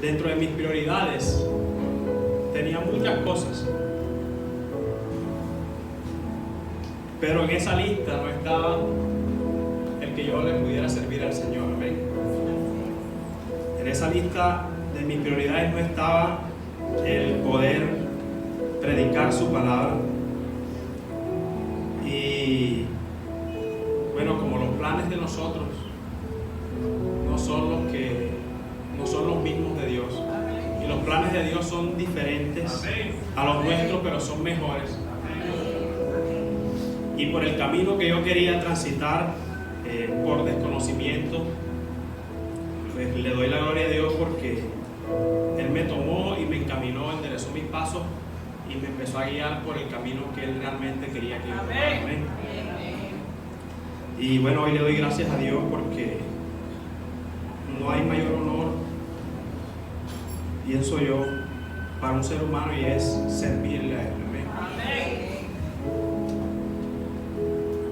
dentro de mis prioridades tenía muchas cosas, pero en esa lista no estaba el que yo le pudiera servir al Señor. Amén. En esa lista de mis prioridades no estaba el poder predicar su palabra. Y bueno, como los planes de nosotros no son los mismos de Dios, y los planes de Dios son diferentes a los nuestros, pero son mejores. Y por el camino que yo quería transitar, por desconocimiento, pues le doy la gloria a Dios, porque Él me tomó y me encaminó, enderezó mis pasos y me empezó a guiar por el camino que Él realmente quería que yo tomara. Amén. Y bueno, hoy le doy gracias a Dios, porque no hay mayor honor, pienso yo, para un ser humano, y es servirle a Él. Amén.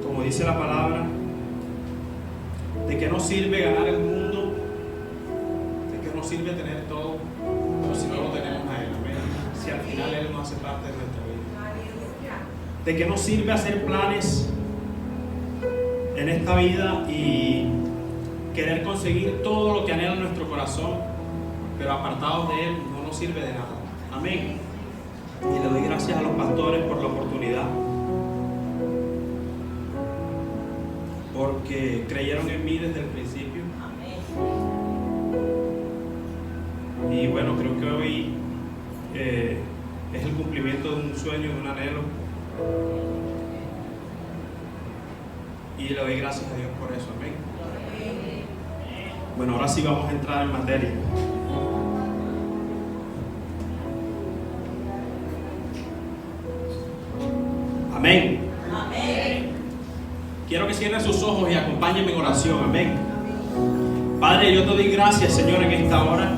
Como dice la palabra, ¿de qué nos sirve ganar el mundo? ¿De qué nos sirve tener todo, pero si no lo tenemos a Él? Amén. Si al final Él no hace parte de nuestra vida. ¿De qué nos sirve hacer planes en esta vida y querer conseguir todo lo que anhela nuestro corazón, pero apartados de Él no nos sirve de nada? Amén. Y le doy gracias a los pastores por la oportunidad, porque creyeron en mí desde el principio. Y bueno, creo que hoy es el cumplimiento de un sueño, de un anhelo, y le doy gracias a Dios por eso. Amén. Bueno, ahora sí vamos a entrar en materia. Amén. Amén. Quiero que cierren sus ojos y acompáñenme en oración. Amén. Padre, yo te doy gracias, Señor, en esta hora.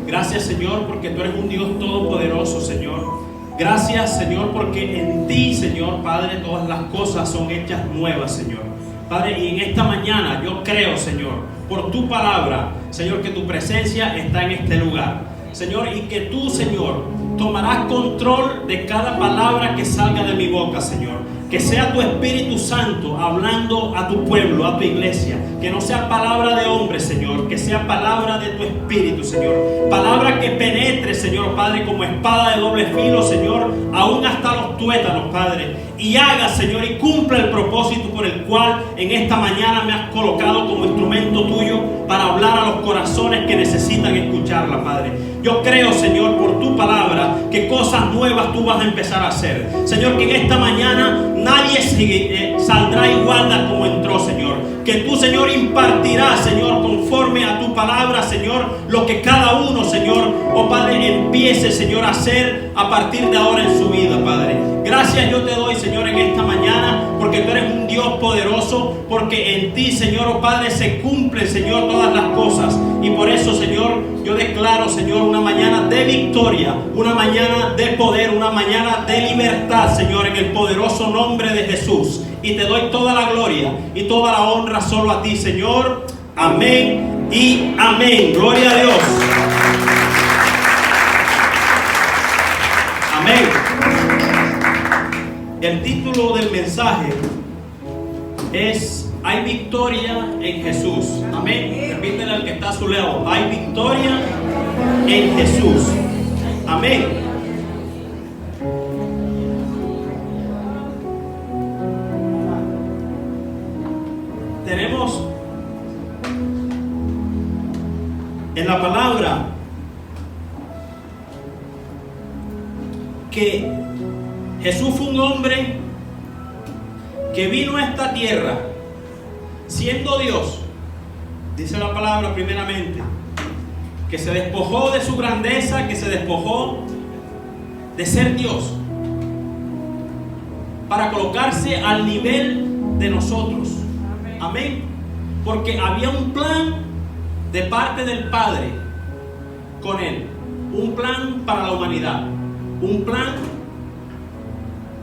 Gracias, Señor, porque tú eres un Dios todopoderoso, Señor. Gracias, Señor, porque en ti, Señor, Padre, todas las cosas son hechas nuevas, Señor. Padre, y en esta mañana yo creo, Señor, por tu palabra, Señor, que tu presencia está en este lugar, Señor, y que tú, Señor, tomarás control de cada palabra que salga de mi boca, Señor. Que sea tu Espíritu Santo hablando a tu pueblo, a tu iglesia. Que no sea palabra de hombre, Señor. Que sea palabra de tu Espíritu, Señor. Palabra que penetre, Señor, Padre, como espada de doble filo, Señor, aún hasta los tuétanos, Padre. Y haga, Señor, y cumpla el propósito por el cual en esta mañana me has colocado como instrumento tuyo para hablar a los corazones que necesitan escucharla, Padre. Yo creo, Señor, por tu palabra, que cosas nuevas tú vas a empezar a hacer. Señor, que en esta mañana nadie saldrá igual a como entró, Señor. Que tú, Señor, impartirás, Señor, conforme a tu palabra, Señor, lo que cada uno, Señor, oh Padre, empiece, Señor, a hacer a partir de ahora en su vida, Padre. Gracias yo te doy, Señor, en esta mañana, porque tú eres un Dios poderoso, porque en ti, Señor, oh Padre, se cumplen, Señor, todas las cosas. Y por eso, Señor, yo declaro, Señor, una mañana de victoria, una mañana de poder, una mañana de libertad, Señor, en el poderoso nombre de Jesús. Y te doy toda la gloria y toda la honra solo a ti, Señor. Amén y amén. Gloria a Dios. Amén. El título del mensaje es "Hay victoria en Jesús". Amén. Repítele al que está a su lado: hay victoria en Jesús. Amén. Tenemos en la palabra que Jesús fue un hombre que vino a esta tierra siendo Dios. Dice la palabra primeramente que se despojó de su grandeza, que se despojó de ser Dios para colocarse al nivel de nosotros. Amén. Porque había un plan de parte del Padre con Él. Un plan para la humanidad. Un plan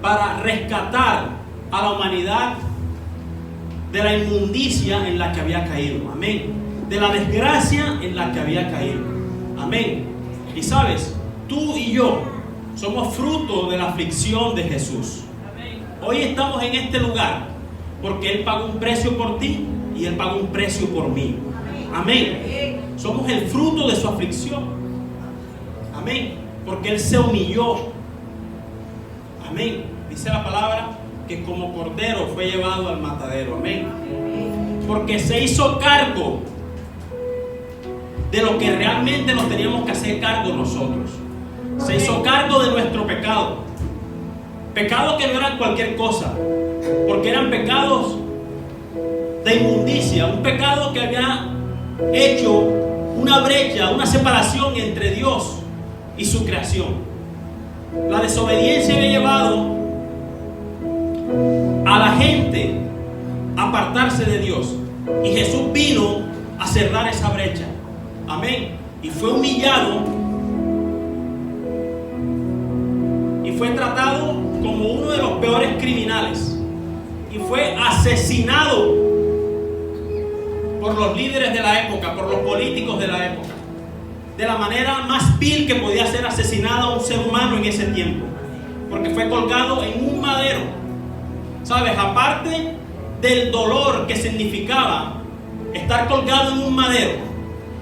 para rescatar a la humanidad de la inmundicia en la que había caído. Amén. De la desgracia en la que había caído. Amén. Y sabes, tú y yo somos fruto de la aflicción de Jesús. Hoy estamos en este lugar porque Él pagó un precio por ti y Él pagó un precio por mí. Amén. Somos el fruto de su aflicción. Amén. Porque Él se humilló. Amén. Dice la palabra que como cordero fue llevado al matadero. Amén. Porque se hizo cargo de lo que realmente nos teníamos que hacer cargo nosotros. Se hizo cargo de nuestro pecado. Pecados que no eran cualquier cosa, porque eran pecados de inmundicia, un pecado que había hecho una brecha, una separación entre Dios y su creación. La desobediencia había llevado a la gente a apartarse de Dios, y Jesús vino a cerrar esa brecha. Amén. Y fue humillado y fue tratado como uno de los peores criminales y fue asesinado por los líderes de la época, por los políticos de la época, de la manera más vil que podía ser asesinado un ser humano en ese tiempo, porque fue colgado en un madero. ¿Sabes? Aparte del dolor que significaba estar colgado en un madero,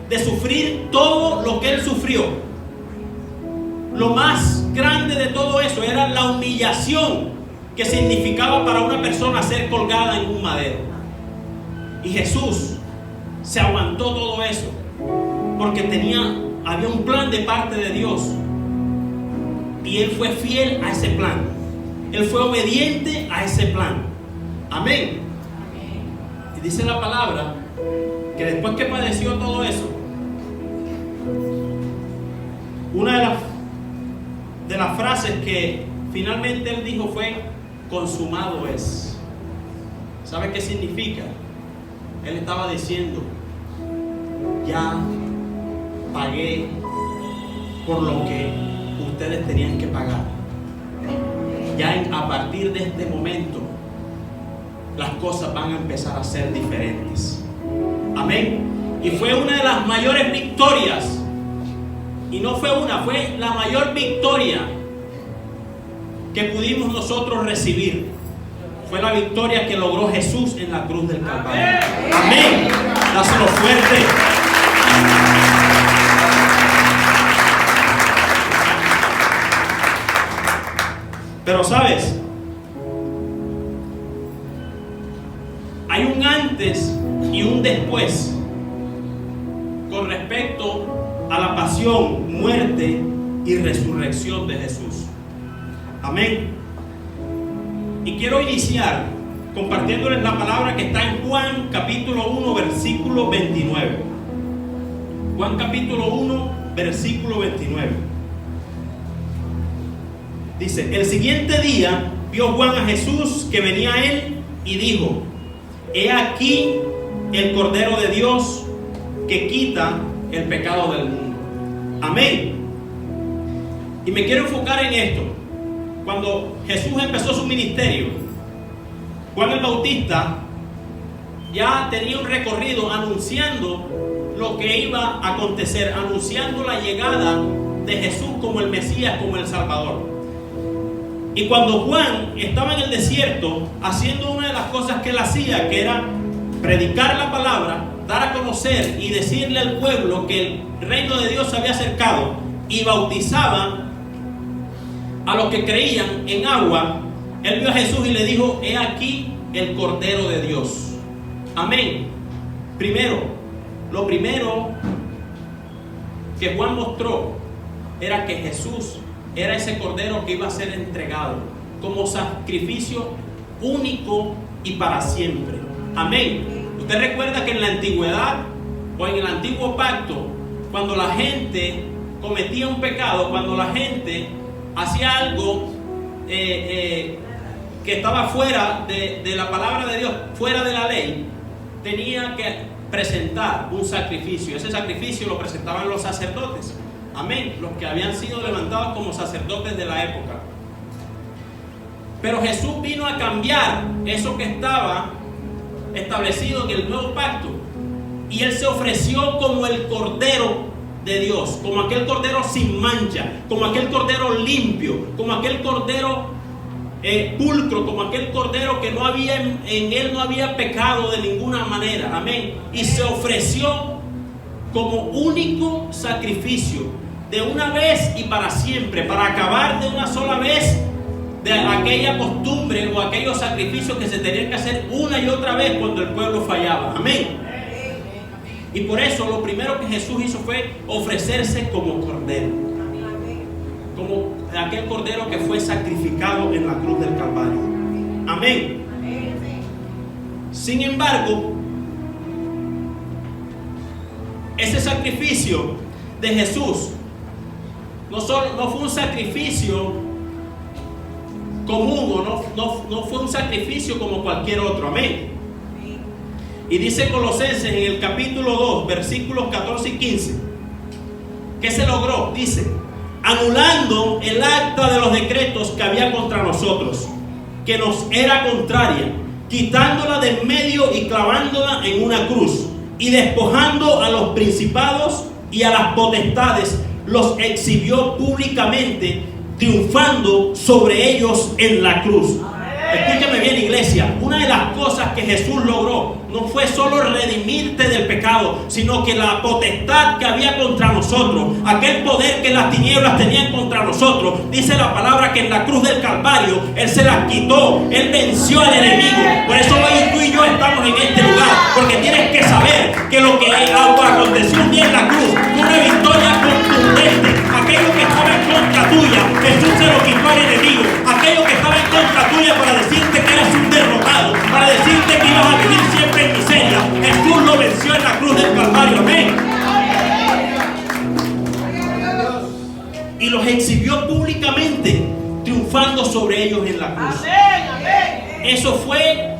de sufrir todo lo que Él sufrió, lo más grande de todo eso era la humillación que significaba para una persona ser colgada en un madero. Y Jesús se aguantó todo eso porque había un plan de parte de Dios, y Él fue fiel a ese plan. Él fue obediente a ese plan. Amén. Y dice la palabra que después que padeció todo eso, una de las frases que finalmente Él dijo fue: consumado es. ¿Sabe qué significa? Él estaba diciendo: ya pagué por lo que ustedes tenían que pagar. Ya a partir de este momento las cosas van a empezar a ser diferentes. Amén. Y fue una de las mayores victorias. Y no fue una, fue la mayor victoria que pudimos nosotros recibir. Fue la victoria que logró Jesús en la cruz del Calvario. Amén. Dáselo fuerte. Pero sabes, hay un antes y un después con respecto a la pasión, muerte y resurrección de Jesús. Amén. Y quiero iniciar compartiéndoles la palabra que está en Juan capítulo 1 versículo 29. Juan capítulo 1 versículo 29. Dice: el siguiente día vio Juan a Jesús que venía a él y dijo: he aquí el Cordero de Dios que quita el pecado del mundo. Amén. Y me quiero enfocar en esto. Cuando Jesús empezó su ministerio, Juan el Bautista ya tenía un recorrido anunciando lo que iba a acontecer, anunciando la llegada de Jesús como el Mesías, como el Salvador. Y cuando Juan estaba en el desierto haciendo una de las cosas que él hacía, que era predicar la palabra, dar a conocer y decirle al pueblo que el reino de Dios se había acercado, y bautizaba a los que creían en agua, él vio a Jesús y le dijo: he aquí el Cordero de Dios. Amén. Lo primero que Juan mostró era que Jesús era ese Cordero que iba a ser entregado como sacrificio único y para siempre. Amén. Usted recuerda que en la antigüedad o en el antiguo pacto, cuando la gente cometía un pecado, cuando la gente hacía algo que estaba fuera de la palabra de Dios, fuera de la ley, tenía que presentar un sacrificio. Ese sacrificio lo presentaban los sacerdotes. Amén. Los que habían sido levantados como sacerdotes de la época. Pero Jesús vino a cambiar eso que estaba establecido en el nuevo pacto, y Él se ofreció como el Cordero de Dios, como aquel cordero sin mancha, como aquel cordero limpio, como aquel cordero pulcro, como aquel cordero que no había en él no había pecado de ninguna manera. Amén. Y se ofreció como único sacrificio de una vez y para siempre, para acabar de una sola vez de aquella costumbre o aquellos sacrificios que se tenían que hacer una y otra vez cuando el pueblo fallaba. Amén. Y por eso lo primero que Jesús hizo fue ofrecerse como cordero, como aquel cordero que fue sacrificado en la cruz del Calvario. Amén. Sin embargo, ese sacrificio de Jesús no fue un sacrificio común, o no fue un sacrificio como cualquier otro. Amén. Y dice Colosenses en el capítulo 2, versículos 14 y 15, ¿qué se logró? Dice: anulando el acta de los decretos que había contra nosotros, que nos era contraria, quitándola de en medio y clavándola en una cruz, y despojando a los principados y a las potestades, los exhibió públicamente, triunfando sobre ellos en la cruz. Escúchame bien, iglesia, una de las cosas que Jesús logró no fue solo redimirte del pecado, sino que la potestad que había contra nosotros, aquel poder que las tinieblas tenían contra nosotros, dice la palabra que en la cruz del Calvario Él se las quitó, Él venció al enemigo. Por eso hoy tú y yo estamos en este lugar, porque tienes que saber que lo que aconteció un día en la cruz fue una victoria contundente. Aquello que estaba en contra tuya, Jesús se lo quitó al enemigo. Aquello que estaba en contra tuya para decirte que eras un derrotado, para decirte que ibas a vivir siempre en miseria, Jesús lo venció en la cruz del Calvario. Amén. Y los exhibió públicamente, triunfando sobre ellos en la cruz. Eso fue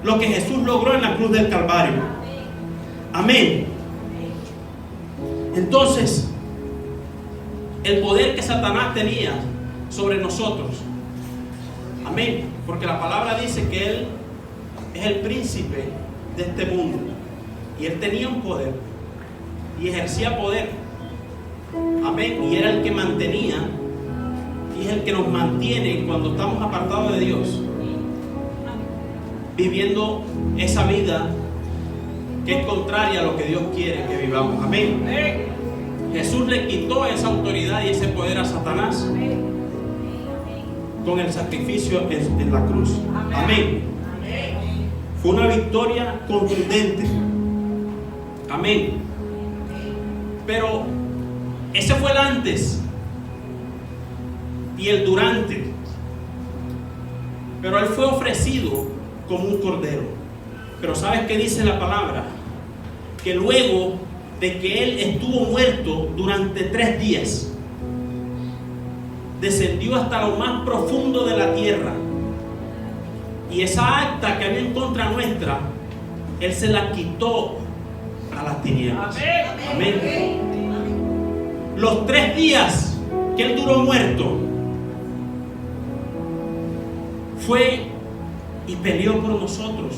lo que Jesús logró en la cruz del Calvario. Amén. Entonces, el poder que Satanás tenía sobre nosotros, amén, porque la palabra dice que Él es el príncipe de este mundo, y Él tenía un poder y ejercía poder, amén, y era el que mantenía y es el que nos mantiene cuando estamos apartados de Dios, viviendo esa vida que es contraria a lo que Dios quiere que vivamos. Amén. Jesús le quitó esa autoridad y ese poder a Satanás con el sacrificio en la cruz. Amén. Fue una victoria contundente. Amén. Pero ese fue el antes y el durante. Pero Él fue ofrecido como un cordero. Pero ¿sabes qué dice la palabra? Que luego de que Él estuvo muerto durante 3 días, descendió hasta lo más profundo de la tierra, y esa acta que había en contra nuestra, Él se la quitó a las tinieblas. Amén. Los 3 días que Él duró muerto, fue y peleó por nosotros,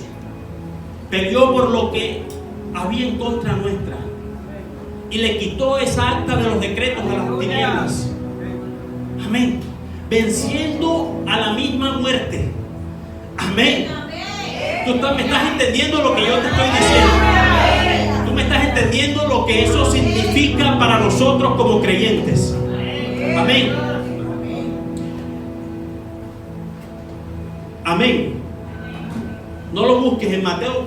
peleó por lo que había en contra nuestra, y le quitó esa acta de los decretos a las tinieblas. Amén. Venciendo a la misma muerte. Amén. Tú me estás entendiendo lo que yo te estoy diciendo. Tú me estás entendiendo lo que eso significa para nosotros como creyentes. Amén. Amén. No lo busques en Mateo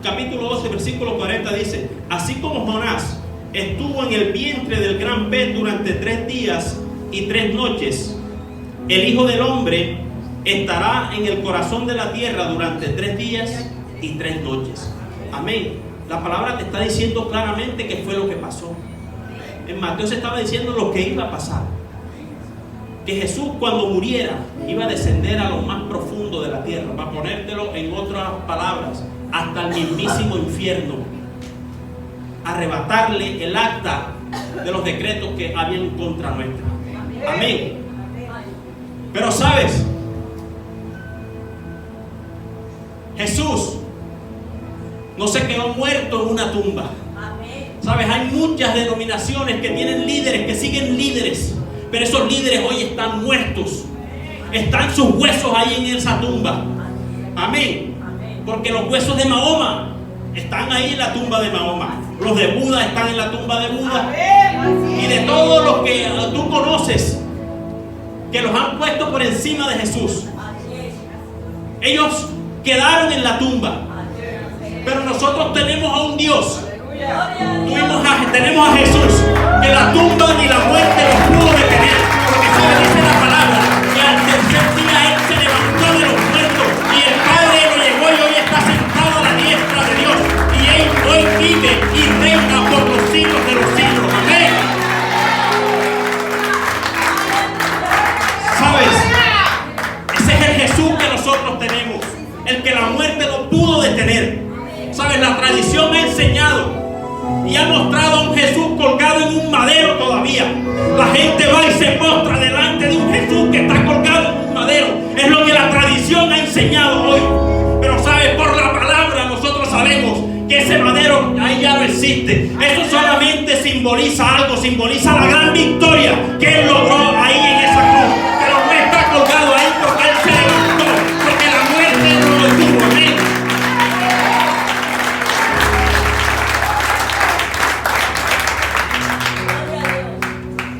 capítulo 12, versículo 40 dice: así como Jonás estuvo en el vientre del gran pez durante 3 días y 3 noches, el Hijo del Hombre estará en el corazón de la tierra durante 3 días y 3 noches. Amén. La palabra te está diciendo claramente qué fue lo que pasó. En Mateo se estaba diciendo lo que iba a pasar. Que Jesús, cuando muriera, iba a descender a lo más profundo de la tierra. Para ponértelo en otras palabras, hasta el mismísimo infierno. Arrebatarle el acta de los decretos que habían contra nuestra. Amén. Pero sabes, Jesús no se quedó muerto en una tumba, Sabes, hay muchas denominaciones que tienen líderes, que siguen líderes, pero esos líderes hoy están muertos. Están sus huesos ahí en esa tumba. Amén. Porque los huesos de Mahoma están ahí en la tumba de Mahoma. Los de Buda están en la tumba de Buda. Y de todos los que tú conoces, que los han puesto por encima de Jesús, ellos quedaron en la tumba. Pero nosotros tenemos a un Dios. Tenemos a Jesús, que la tumba ni la muerte los pudo detener. Porque se dice la palabra que al tercer día Él se levantó de los muertos y el Padre lo llevó y hoy está sentado a la diestra de Dios. Y Él hoy vive y reina por los siglos de los siglos. Amén. ¿Sabes? Ese es el Jesús que nosotros tenemos, el que la muerte no pudo detener. ¿Sabes? La tradición ha enseñado y ha mostrado a un Jesús colgado en un madero todavía. La gente va y se postra delante de un Jesús que está colgado en un madero. Es lo que la tradición ha enseñado hoy. Pero ¿sabes? Por la palabra nosotros sabemos que ese madero ahí ya no existe. Eso solamente simboliza algo, simboliza la gran victoria que Él logró ahí en esa cruz. Pero no está colgado ahí porque Él se levantó, porque la muerte no lo detuvo. Amén.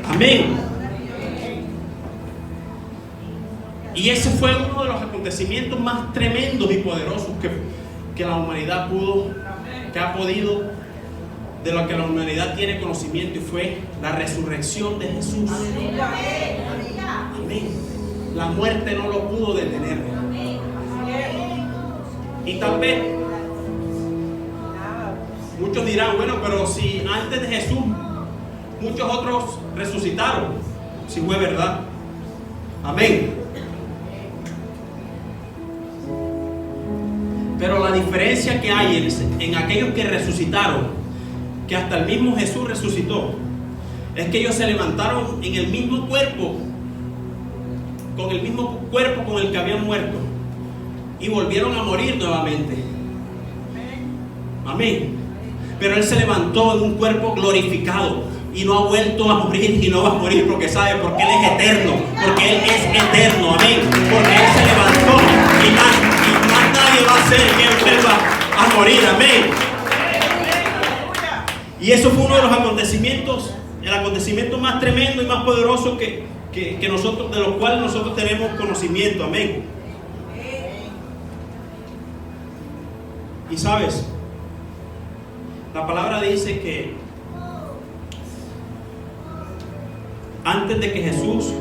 Amén. Y ese fue uno de los acontecimientos más tremendos y poderosos que la humanidad ha podido, de lo que la humanidad tiene conocimiento, y fue la resurrección de Jesús. Amén. La muerte no lo pudo detener. Y tal vez muchos dirán, bueno, pero si antes de Jesús muchos otros resucitaron, si fue verdad. Amén. Pero la diferencia que hay en aquellos que resucitaron, que hasta el mismo Jesús resucitó, es que ellos se levantaron en el mismo cuerpo, con el mismo cuerpo con el que habían muerto, y volvieron a morir nuevamente. Amén. Pero Él se levantó en un cuerpo glorificado y no ha vuelto a morir y no va a morir, porque sabe, porque Él es eterno, porque Él es eterno. Amén. Porque Él se levantó y más nadie va a hacer que Él vuelva a morir. Amén. Y eso fue uno de los acontecimientos, el acontecimiento más tremendo y más poderoso que nosotros, de los cuales nosotros tenemos conocimiento. Amén. Y sabes, la palabra dice que antes de que Jesús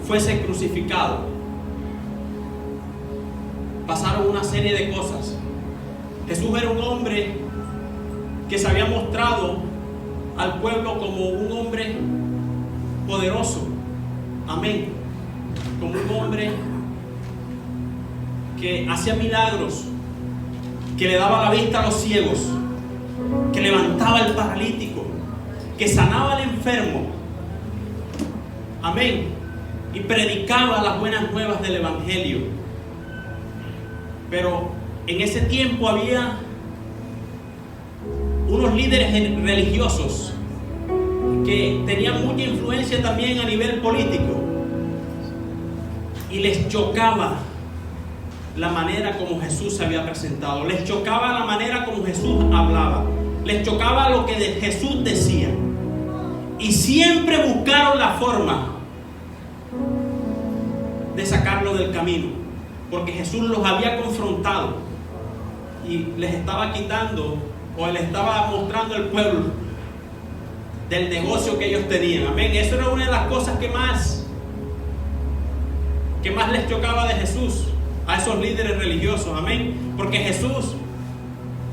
fuese crucificado, pasaron una serie de cosas. Jesús era un hombre que se había mostrado al pueblo como un hombre poderoso. Amén. Como un hombre que hacía milagros, que le daba la vista a los ciegos, que levantaba al paralítico, que sanaba al enfermo. Amén. Y predicaba las buenas nuevas del evangelio. Pero en ese tiempo había unos líderes religiosos que tenían mucha influencia también a nivel político, y les chocaba la manera como Jesús se había presentado, les chocaba la manera como Jesús hablaba, les chocaba lo que Jesús decía, y siempre buscaron la forma de sacarlo del camino, porque Jesús los había confrontado y les estaba quitando, o les estaba mostrando al pueblo del negocio que ellos tenían. Amén. Eso era una de las cosas que más les chocaba de Jesús a esos líderes religiosos. Amén. Porque Jesús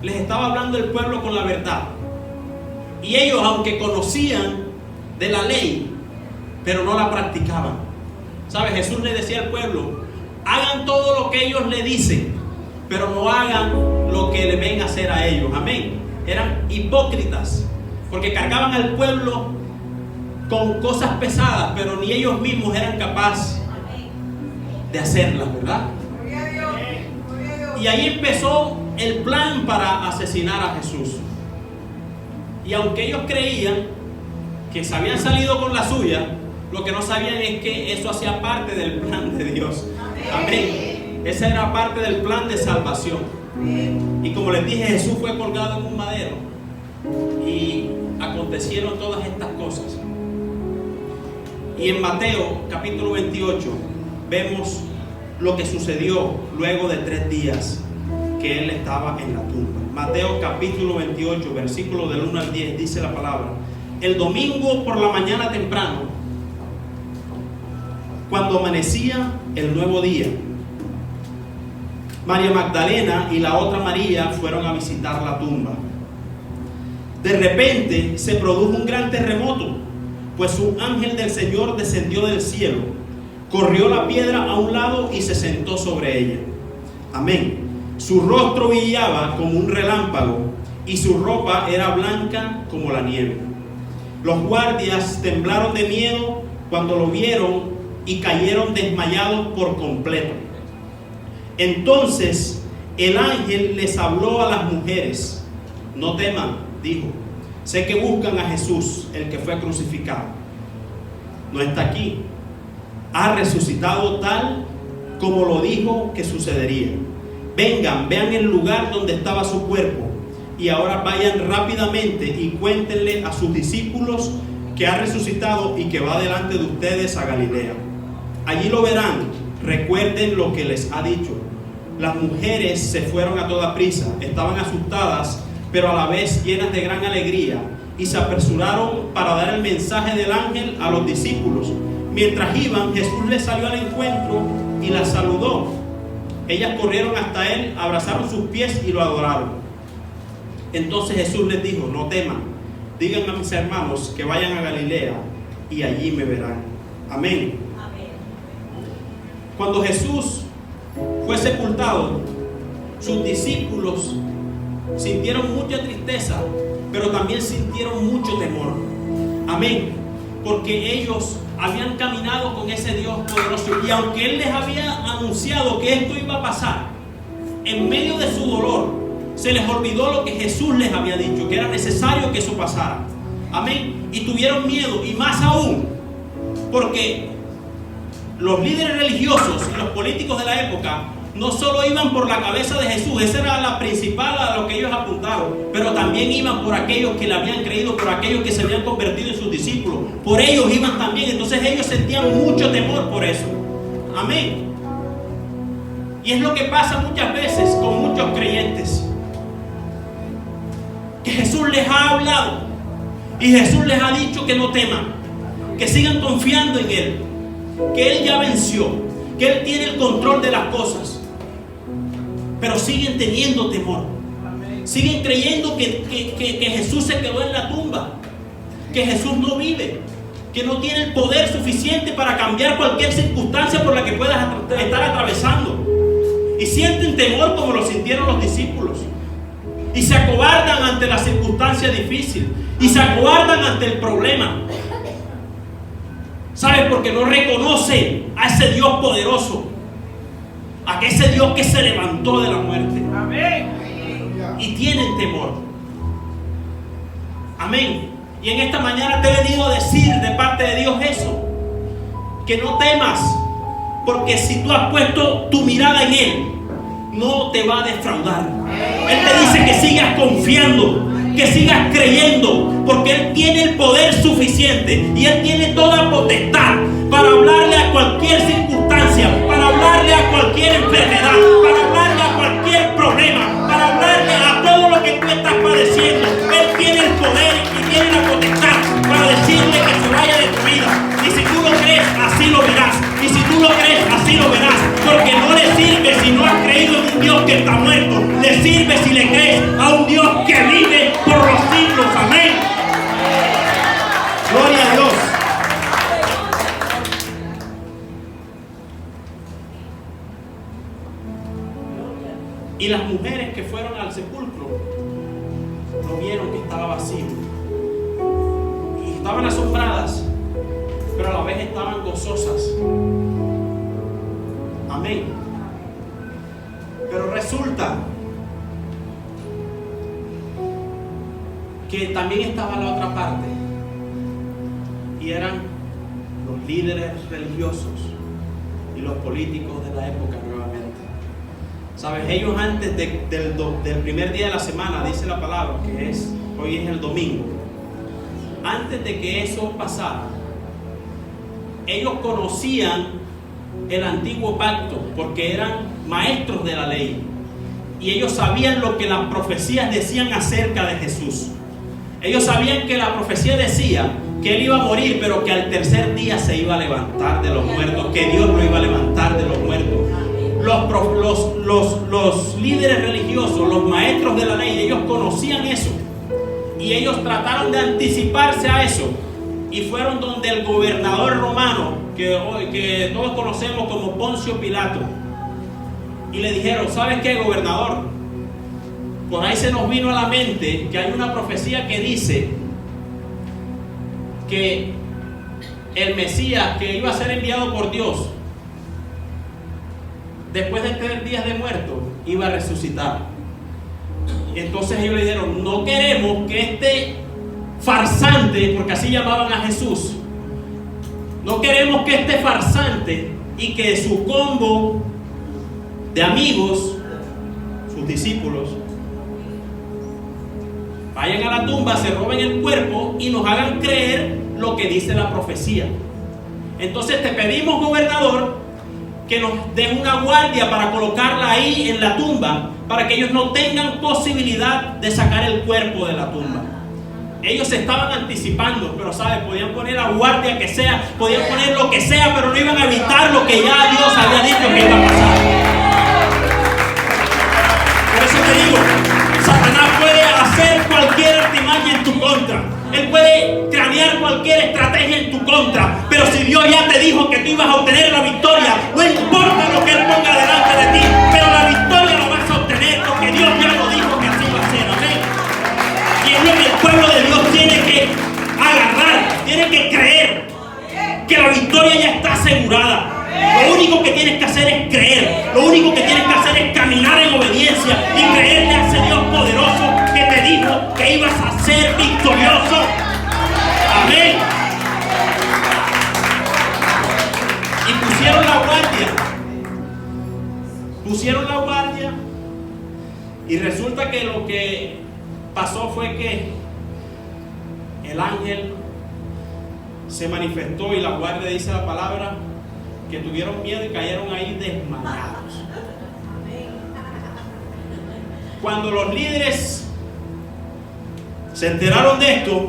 les estaba hablando al pueblo con la verdad, y ellos, aunque conocían de la ley, pero no la practicaban. ¿Sabes? Jesús le decía al pueblo: hagan todo lo que ellos le dicen, pero no hagan lo que le ven a hacer a ellos. Amén. Eran hipócritas, porque cargaban al pueblo con cosas pesadas, pero ni ellos mismos eran capaces de hacerlas, ¿verdad? Y ahí empezó el plan para asesinar a Jesús. Y aunque ellos creían que se habían salido con la suya, lo que no sabían es que eso hacía parte del plan de Dios. Amén. Esa era parte del plan de salvación. Y como les dije, Jesús fue colgado en un madero y acontecieron todas estas cosas. Y en Mateo capítulo 28 vemos lo que sucedió luego de 3 días que él estaba en la tumba. Mateo capítulo 28, versículo del 1 al 10, dice la palabra: el domingo por la mañana temprano, cuando amanecía el nuevo día, María Magdalena y la otra María fueron a visitar la tumba. De repente se produjo un gran terremoto, pues un ángel del Señor descendió del cielo, corrió la piedra a un lado y se sentó sobre ella. Amén. Su rostro brillaba como un relámpago y su ropa era blanca como la nieve. Los guardias temblaron de miedo cuando lo vieron y cayeron desmayados por completo. Entonces el ángel les habló a las mujeres. No teman, dijo. Sé que buscan a Jesús, el que fue crucificado. No está aquí. Ha resucitado tal como lo dijo que sucedería. Vengan, vean el lugar donde estaba su cuerpo. Y ahora vayan rápidamente y cuéntenle a sus discípulos que ha resucitado y que va delante de ustedes a Galilea. Allí lo verán. Recuerden lo que les ha dicho. Las mujeres se fueron a toda prisa. Estaban asustadas, pero a la vez llenas de gran alegría, y se apresuraron para dar el mensaje del ángel a los discípulos. Mientras iban, Jesús les salió al encuentro y las saludó. Ellas corrieron hasta él, abrazaron sus pies y lo adoraron. Entonces Jesús les dijo: no teman, digan a mis hermanos que vayan a Galilea y allí me verán. Amén. Cuando Jesús fue sepultado, sus discípulos sintieron mucha tristeza, pero también sintieron mucho temor. Amén. Porque ellos habían caminado con ese Dios poderoso, y aunque Él les había anunciado que esto iba a pasar, en medio de su dolor se les olvidó lo que Jesús les había dicho, que era necesario que eso pasara. Amén. Y tuvieron miedo, y más aún porque los líderes religiosos y los políticos de la época no solo iban por la cabeza de Jesús, esa era la principal a lo que ellos apuntaron, pero también iban por aquellos que le habían creído, por aquellos que se habían convertido en sus discípulos. Por ellos iban también. Entonces ellos sentían mucho temor por eso. Amén. Y es lo que pasa muchas veces con muchos creyentes, que Jesús les ha hablado y Jesús les ha dicho que no teman, que sigan confiando en Él, que Él ya venció, que Él tiene el control de las cosas, pero siguen teniendo temor. Siguen creyendo que Jesús se quedó en la tumba, que Jesús no vive, que no tiene el poder suficiente para cambiar cualquier circunstancia por la que puedas estar atravesando. Y sienten temor como lo sintieron los discípulos, y se acobardan ante la circunstancia difícil, y se acobardan ante el problema. ¿Saben? Porque no reconocen a ese Dios poderoso, a ese Dios que se levantó de la muerte. Amén. Y tienen temor. Amén. Y en esta mañana te he venido a decir de parte de Dios eso, que no temas, porque si tú has puesto tu mirada en Él, no te va a defraudar. Él te dice que sigas confiando, que sigas creyendo, porque Él tiene el poder suficiente y Él tiene toda potestad para hablarle a cualquier circunstancia, para hablarle a cualquier enfermedad, para hablarle a cualquier problema, para hablarle a todo lo que tú estás padeciendo. Él tiene el poder y tiene la potestad para decirle que se vaya de tu vida. Y si tú lo crees, así lo verás. Y si tú lo crees, así lo verás. Porque no le sirve si no has creído en un Dios que está muerto. Le sirve si le crees a un Dios que vive por los siglos. Amén. Gloria a Dios. Y las mujeres que fueron al sepulcro no vieron que estaba vacío. Y estaban asombradas, pero a la vez estaban gozosas. Amén. Pero resulta que también estaba la otra parte, y eran los líderes religiosos y los políticos de la época nuevamente. ¿Sabes? Ellos antes del primer día de la semana, dice la palabra, que hoy es el domingo, antes de que eso pasara, ellos conocían el antiguo pacto porque eran maestros de la ley y ellos sabían lo que las profecías decían acerca de Jesús. Ellos sabían que la profecía decía que Él iba a morir, pero que al tercer día se iba a levantar de los muertos, que Dios lo iba a levantar de los muertos. Los líderes religiosos, los maestros de la ley, ellos conocían eso y ellos trataron de anticiparse a eso y fueron donde el gobernador romano, que todos conocemos como Poncio Pilato, y le dijeron: ¿sabes qué, gobernador? Por ahí se nos vino a la mente que hay una profecía que dice que el Mesías, que iba a ser enviado por Dios después de 3 días de muerto, iba a resucitar. Entonces ellos le dijeron: no queremos que este farsante, porque así llamaban a Jesús, no queremos que este farsante y que su combo de amigos, sus discípulos, vayan a la tumba, se roben el cuerpo y nos hagan creer lo que dice la profecía. Entonces te pedimos, gobernador, que nos den una guardia para colocarla ahí en la tumba, para que ellos no tengan posibilidad de sacar el cuerpo de la tumba. Ellos se estaban anticipando, pero ¿sabes? Podían poner la guardia que sea, podían poner lo que sea, pero no iban a evitar lo que ya Dios había dicho que iba a pasar. Por eso te digo, Satanás puede hacer cualquier artimaña en tu contra. Él puede cranear cualquier estrategia en tu contra, pero si Dios ya te dijo que tú ibas a obtener la victoria, no importa lo que Él ponga delante de ti, pero la victoria la vas a obtener porque Dios ya lo dijo que así va a ser. Amén. Y es lo que el pueblo de Dios tiene que agarrar, tiene que creer que la victoria ya está asegurada. Lo único que tienes que hacer es creer, lo único que tienes que hacer es caminar en obediencia y creerle a ese Dios poderoso que te dijo que ibas a ser victorioso. Amén. Y pusieron la guardia y resulta que lo que pasó fue que el ángel se manifestó y la guardia, dice la palabra, que tuvieron miedo y cayeron ahí desmayados. Cuando los líderes se enteraron de esto,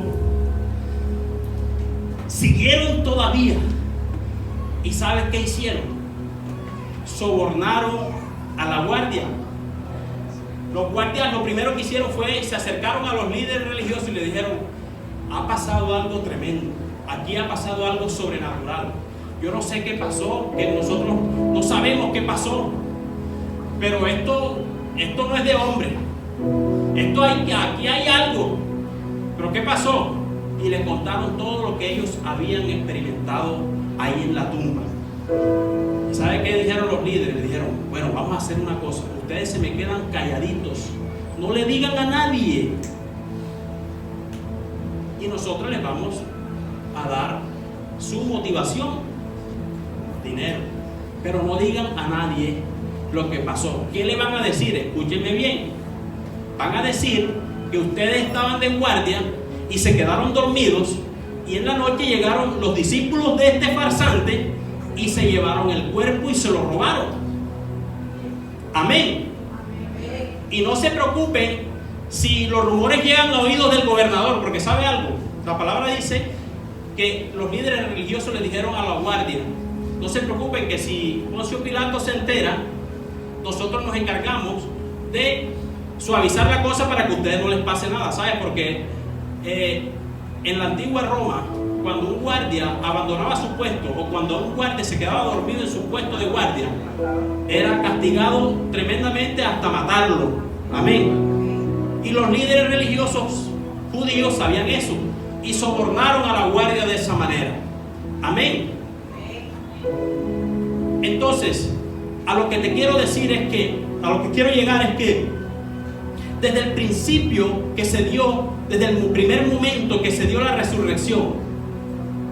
siguieron todavía. ¿Y sabes qué hicieron? Sobornaron a la guardia. Los guardias lo primero que hicieron fue, se acercaron a los líderes religiosos y le dijeron: ha pasado algo tremendo, aquí ha pasado algo sobrenatural. Yo no sé qué pasó, que nosotros no sabemos qué pasó, pero esto no es de hombre. Aquí hay algo. ¿Pero qué pasó? Y le contaron todo lo que ellos habían experimentado ahí en la tumba. ¿Y sabe qué dijeron los líderes? Le dijeron: bueno, vamos a hacer una cosa. Ustedes se me quedan calladitos. No le digan a nadie. Y nosotros les vamos a dar su motivación. Dinero, pero no digan a nadie lo que pasó. ¿Qué le van a decir? Escúchenme bien. Van a decir que ustedes estaban de guardia y se quedaron dormidos y en la noche llegaron los discípulos de este farsante y se llevaron el cuerpo y se lo robaron. Amén. Y no se preocupen si los rumores llegan a oídos del gobernador, porque ¿sabe algo? La palabra dice que los líderes religiosos le dijeron a la guardia: no se preocupen que si Poncio Pilato se entera, nosotros nos encargamos de suavizar la cosa para que a ustedes no les pase nada. ¿Sabes? Porque en la antigua Roma, cuando un guardia abandonaba su puesto o cuando un guardia se quedaba dormido en su puesto de guardia, era castigado tremendamente hasta matarlo. Amén. Y los líderes religiosos judíos sabían eso y sobornaron a la guardia de esa manera. Amén. Entonces, a lo que te quiero decir es que, a lo que quiero llegar es que desde el principio que se dio desde el primer momento que se dio la resurrección,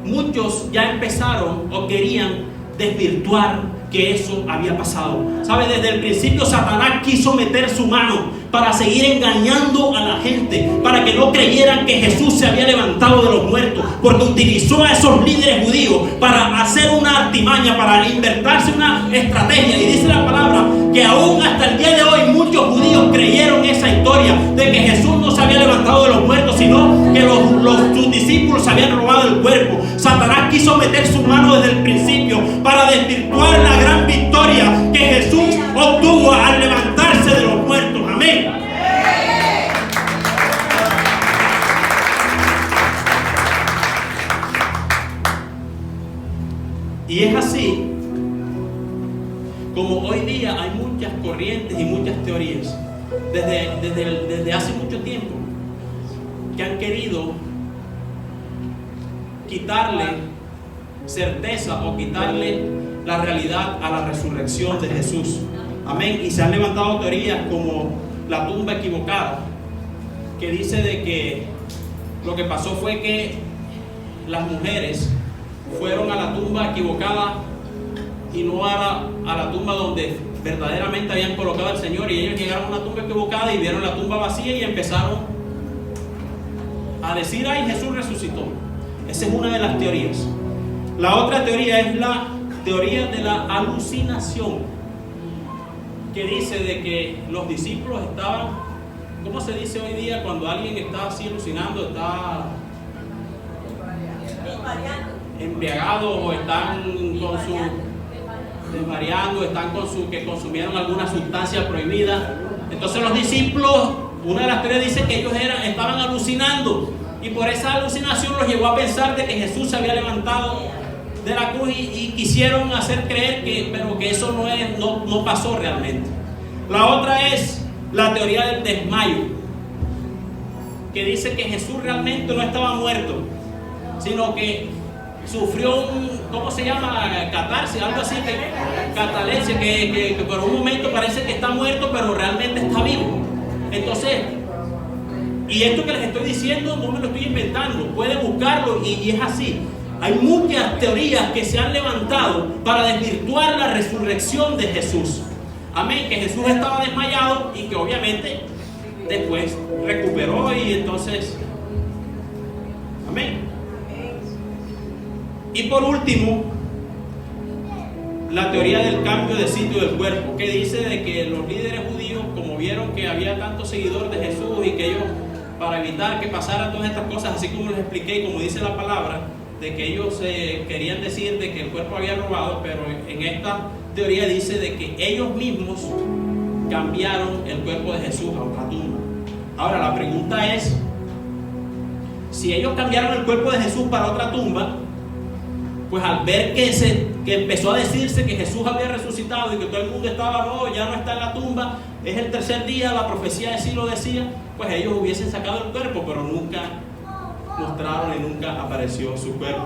muchos ya empezaron o querían desvirtuar que eso había pasado. ¿Sabe? Desde el principio Satanás quiso meter su mano para seguir engañando a la gente, para que no creyeran que Jesús se había levantado de los muertos, porque utilizó a esos líderes judíos para hacer una artimaña, para inventarse una estrategia. Y dice la palabra que aún hasta el día de hoy muchos judíos creyeron esa historia de que Jesús no se había levantado de los muertos, sino que sus discípulos habían robado el cuerpo. Satanás quiso meter su mano desde el principio para desvirtuar la gran victoria que Jesús obtuvo al levantarse de los muertos. Amén. Y es así como hoy día hay muchas corrientes y muchas teorías desde hace mucho tiempo que han querido quitarle certeza o quitarle la realidad a la resurrección de Jesús. Amén. Y se han levantado teorías como la tumba equivocada, que dice de que lo que pasó fue que las mujeres fueron a la tumba equivocada y no a la tumba donde verdaderamente habían colocado al Señor, y ellos llegaron a una tumba equivocada y vieron la tumba vacía y empezaron a decir: ay, Jesús resucitó. Esa es una de las teorías. La otra teoría es la teoría de la alucinación, que dice de que los discípulos estaban, ¿cómo se dice hoy día cuando alguien está así alucinando? Está embriagados o están con su desvariando, están con su que consumieron alguna sustancia prohibida. Entonces los discípulos, una de las teorías dice que ellos estaban alucinando, y por esa alucinación los llevó a pensar de que Jesús se había levantado de la cruz y quisieron hacer creer pero que eso no pasó realmente. La otra es la teoría del desmayo, que dice que Jesús realmente no estaba muerto, sino que sufrió ¿cómo se llama? Catarsis, algo así, catalepsia, que por un momento parece que está muerto, pero realmente está vivo. Entonces, y esto que les estoy diciendo no me lo estoy inventando, pueden buscarlo y es así. Hay muchas teorías que se han levantado para desvirtuar la resurrección de Jesús. Amén, que Jesús estaba desmayado y que obviamente después recuperó, y entonces, amén. Y por último, la teoría del cambio de sitio del cuerpo, que dice de que los líderes judíos, como vieron que había tantos seguidores de Jesús y que ellos, para evitar que pasaran todas estas cosas, así como les expliqué y como dice la palabra, de que ellos querían decir de que el cuerpo había robado, pero en esta teoría dice de que ellos mismos cambiaron el cuerpo de Jesús a otra tumba. Ahora la pregunta es, si ellos cambiaron el cuerpo de Jesús para otra tumba, pues al ver que empezó a decirse que Jesús había resucitado y que todo el mundo estaba, no, ya no está en la tumba, es el tercer día, la profecía así lo decía, pues ellos hubiesen sacado el cuerpo, pero nunca mostraron y nunca apareció su cuerpo.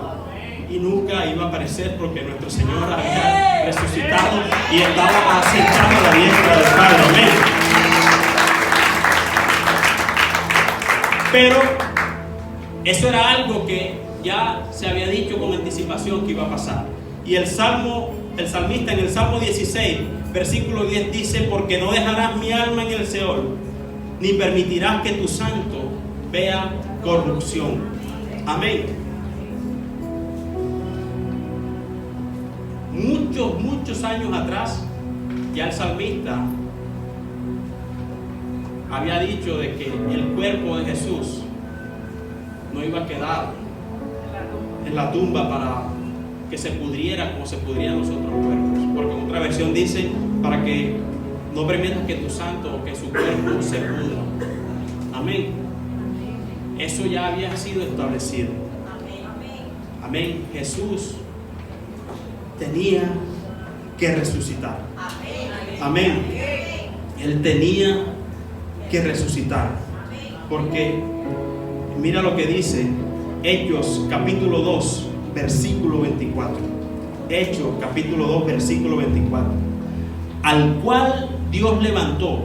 Y nunca iba a aparecer porque nuestro Señor había resucitado y estaba acechando a la diestra del Padre. Amén. Pero eso era algo que ya se había dicho con anticipación que iba a pasar. Y el salmista en el Salmo 16, versículo 10 dice: porque no dejarás mi alma en el Seol, ni permitirás que tu santo vea corrupción. Amén. Muchos años atrás, ya el salmista había dicho de que el cuerpo de Jesús no iba a quedar en la tumba para que se pudriera como se pudrían los otros cuerpos, porque en otra versión dice: para que no permitas que tu santo o que su cuerpo se pudra. Amén. Eso ya había sido establecido. Amén. Jesús tenía que resucitar. Amén. Él tenía que resucitar, porque mira lo que dice Hechos capítulo 2 versículo 24. Hechos capítulo 2 versículo 24. Al cual Dios levantó,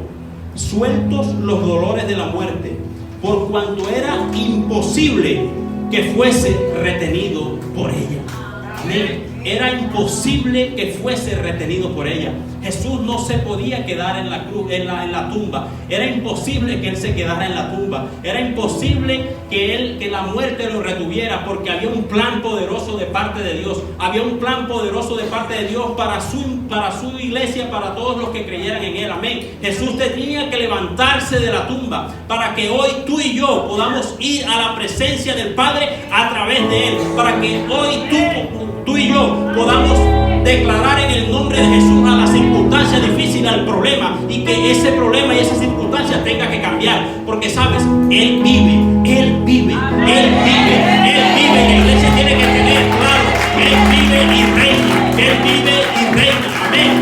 sueltos los dolores de la muerte, por cuanto era imposible que fuese retenido por ella. Amén. Era imposible que fuese retenido por ella. Jesús no se podía quedar en la cruz, en la tumba. Era imposible que Él se quedara en la tumba. Era imposible que la muerte lo retuviera, porque había un plan poderoso de parte de Dios. Había un plan poderoso de parte de Dios para su iglesia, para todos los que creyeran en Él. Amén. Jesús tenía que levantarse de la tumba para que hoy tú y yo podamos ir a la presencia del Padre a través de Él. Para que hoy tú y yo podamos declarar en el nombre de Jesús a la circunstancia difícil, al problema, y que ese problema y esa circunstancia tenga que cambiar, porque sabes, Él vive, Él vive, Él vive, Él vive. La iglesia tiene que tener claro, Él vive y reina, Él vive y reina. Amén.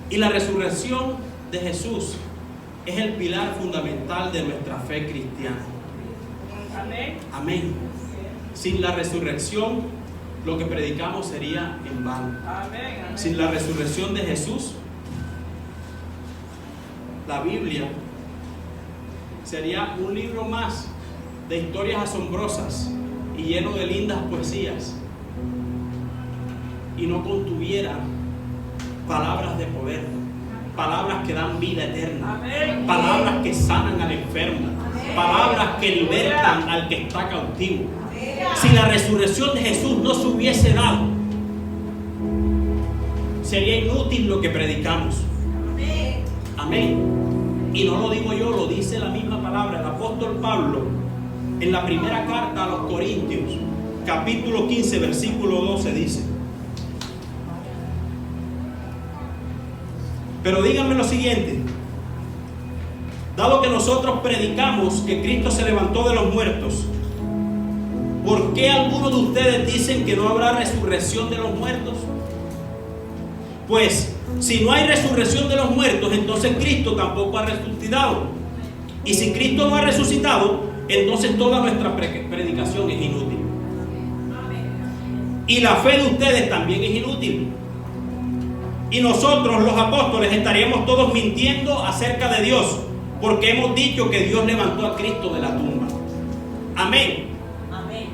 Y la resurrección de Jesús es el pilar fundamental de nuestra fe cristiana. Amén. Amén. Sin la resurrección, lo que predicamos sería en vano. Amén. Sin la resurrección de Jesús, la Biblia sería un libro más de historias asombrosas y lleno de lindas poesías, y no contuviera palabras de poder, palabras que dan vida eterna, palabras que sanan al enfermo, palabras que libertan al que está cautivo. Si la resurrección de Jesús no se hubiese dado, sería inútil lo que predicamos. Amén. Y no lo digo yo, lo dice la misma palabra. El apóstol Pablo, en la primera carta a los Corintios, capítulo 15, versículo 12, dice: pero díganme lo siguiente: dado que nosotros predicamos que Cristo se levantó de los muertos, ¿por qué algunos de ustedes dicen que no habrá resurrección de los muertos? Pues si no hay resurrección de los muertos, entonces Cristo tampoco ha resucitado. Y si Cristo no ha resucitado, entonces toda nuestra predicación es inútil. Y la fe de ustedes también es inútil. Y nosotros, los apóstoles, estaríamos todos mintiendo acerca de Dios, porque hemos dicho que Dios levantó a Cristo de la tumba. Amén. Amén.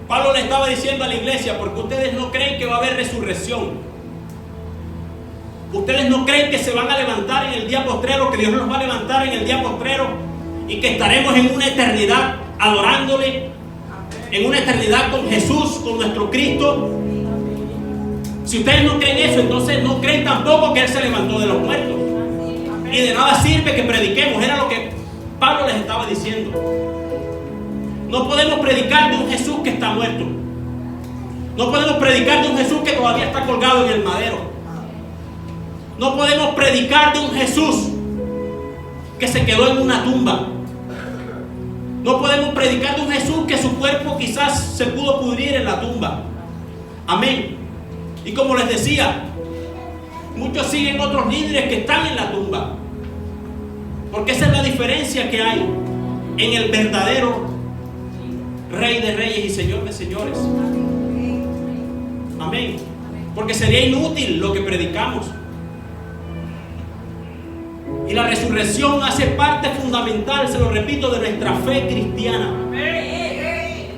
Pablo le estaba diciendo a la iglesia: porque ustedes no creen que va a haber resurrección. Ustedes no creen que se van a levantar en el día postrero, que Dios los va a levantar en el día postrero, y que estaremos en una eternidad adorándole, en una eternidad con Jesús, con nuestro Cristo. Si ustedes no creen eso, entonces no creen tampoco que Él se levantó de los muertos. Y de nada sirve que prediquemos. Era lo que Pablo les estaba diciendo. No podemos predicar de un Jesús que está muerto. No podemos predicar de un Jesús que todavía está colgado en el madero. No podemos predicar de un Jesús que se quedó en una tumba. No podemos predicar de un Jesús que su cuerpo quizás se pudo pudrir en la tumba. Amén. Y como les decía, muchos siguen otros líderes que están en la tumba, porque esa es la diferencia que hay en el verdadero Rey de Reyes y Señor de Señores. Amén. Porque sería inútil lo que predicamos. Y la resurrección hace parte fundamental, se lo repito, de nuestra fe cristiana.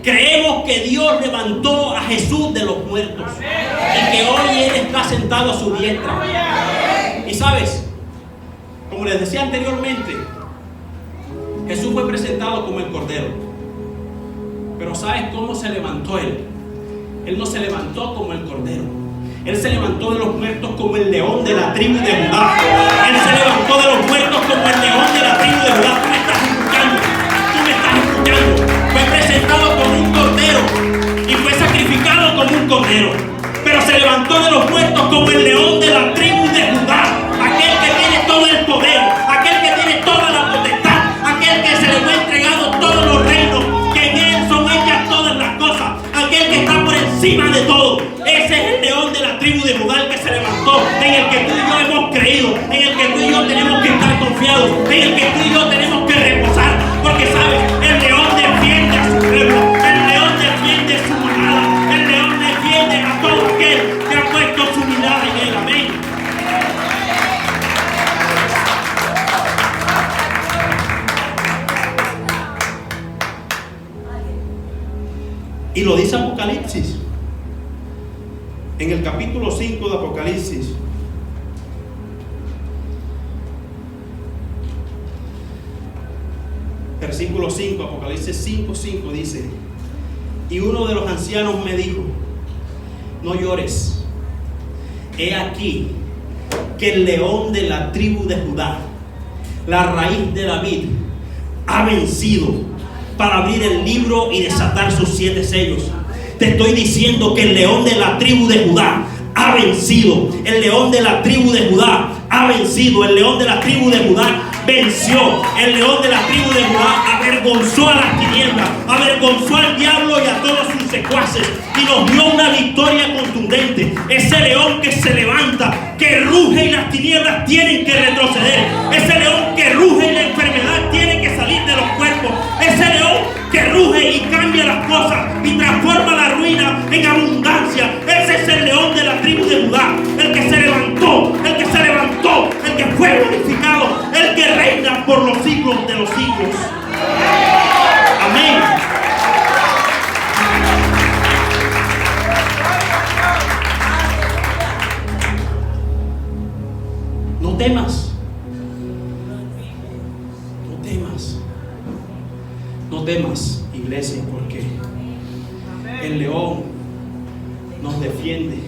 Creemos que Dios levantó a Jesús de los muertos y que hoy Él está sentado a su diestra. Y sabes, como les decía anteriormente, Jesús fue presentado como el Cordero. Pero ¿sabes cómo se levantó Él? Él no se levantó como el Cordero. Él se levantó de los muertos como el león de la tribu de Judá. Él se levantó de los muertos como el león de la tribu de Judá. Tú me estás escuchando. Tú me estás escuchando. Fue presentado como un cordero y fue sacrificado como un cordero, pero se levantó de los muertos como el león de la tribu de Judá, aquel que tiene todo el poder, aquel que tiene toda la potestad, aquel que se le fue entregado todos los reinos, que en Él son hechas todas las cosas, aquel que está por encima de todo. Ese es el león de la tribu de Judá, el que se levantó, en el que tú y yo hemos creído, en el que tú y yo tenemos que estar confiados, en el que tú y yo tenemos que reposar, porque sabes, el león defiende a su pueblo, el león defiende su manada, el león defiende a todo aquel que ha puesto su mirada en Él. Amén. lo dice Apocalipsis. En el capítulo 5 de Apocalipsis, versículo 5, Apocalipsis 5:5 dice: y uno de los ancianos me dijo: no llores, he aquí que el león de la tribu de Judá, la raíz de David, ha vencido para abrir el libro y desatar sus 7 sellos. Te estoy diciendo que el león de la tribu de Judá ha vencido. El león de la tribu de Judá ha vencido. El león de la tribu de Judá venció. El león de la tribu de Judá avergonzó a las tinieblas, avergonzó al diablo y a todos sus secuaces, y nos dio una victoria contundente. Ese león que se levanta, que ruge, y las tinieblas tienen que retroceder. Ese león que ruge y la enfermedad tiene que salir de los cuerpos. Ese león que ruge y cambia las cosas y transforma la ruina en abundancia. Ese es el león de la tribu de Judá, el que se levantó, el que se levantó, el que fue glorificado, el que reina por los siglos de los siglos. Amén. No temas. No temas. No temas, iglesia, porque el león nos defiende.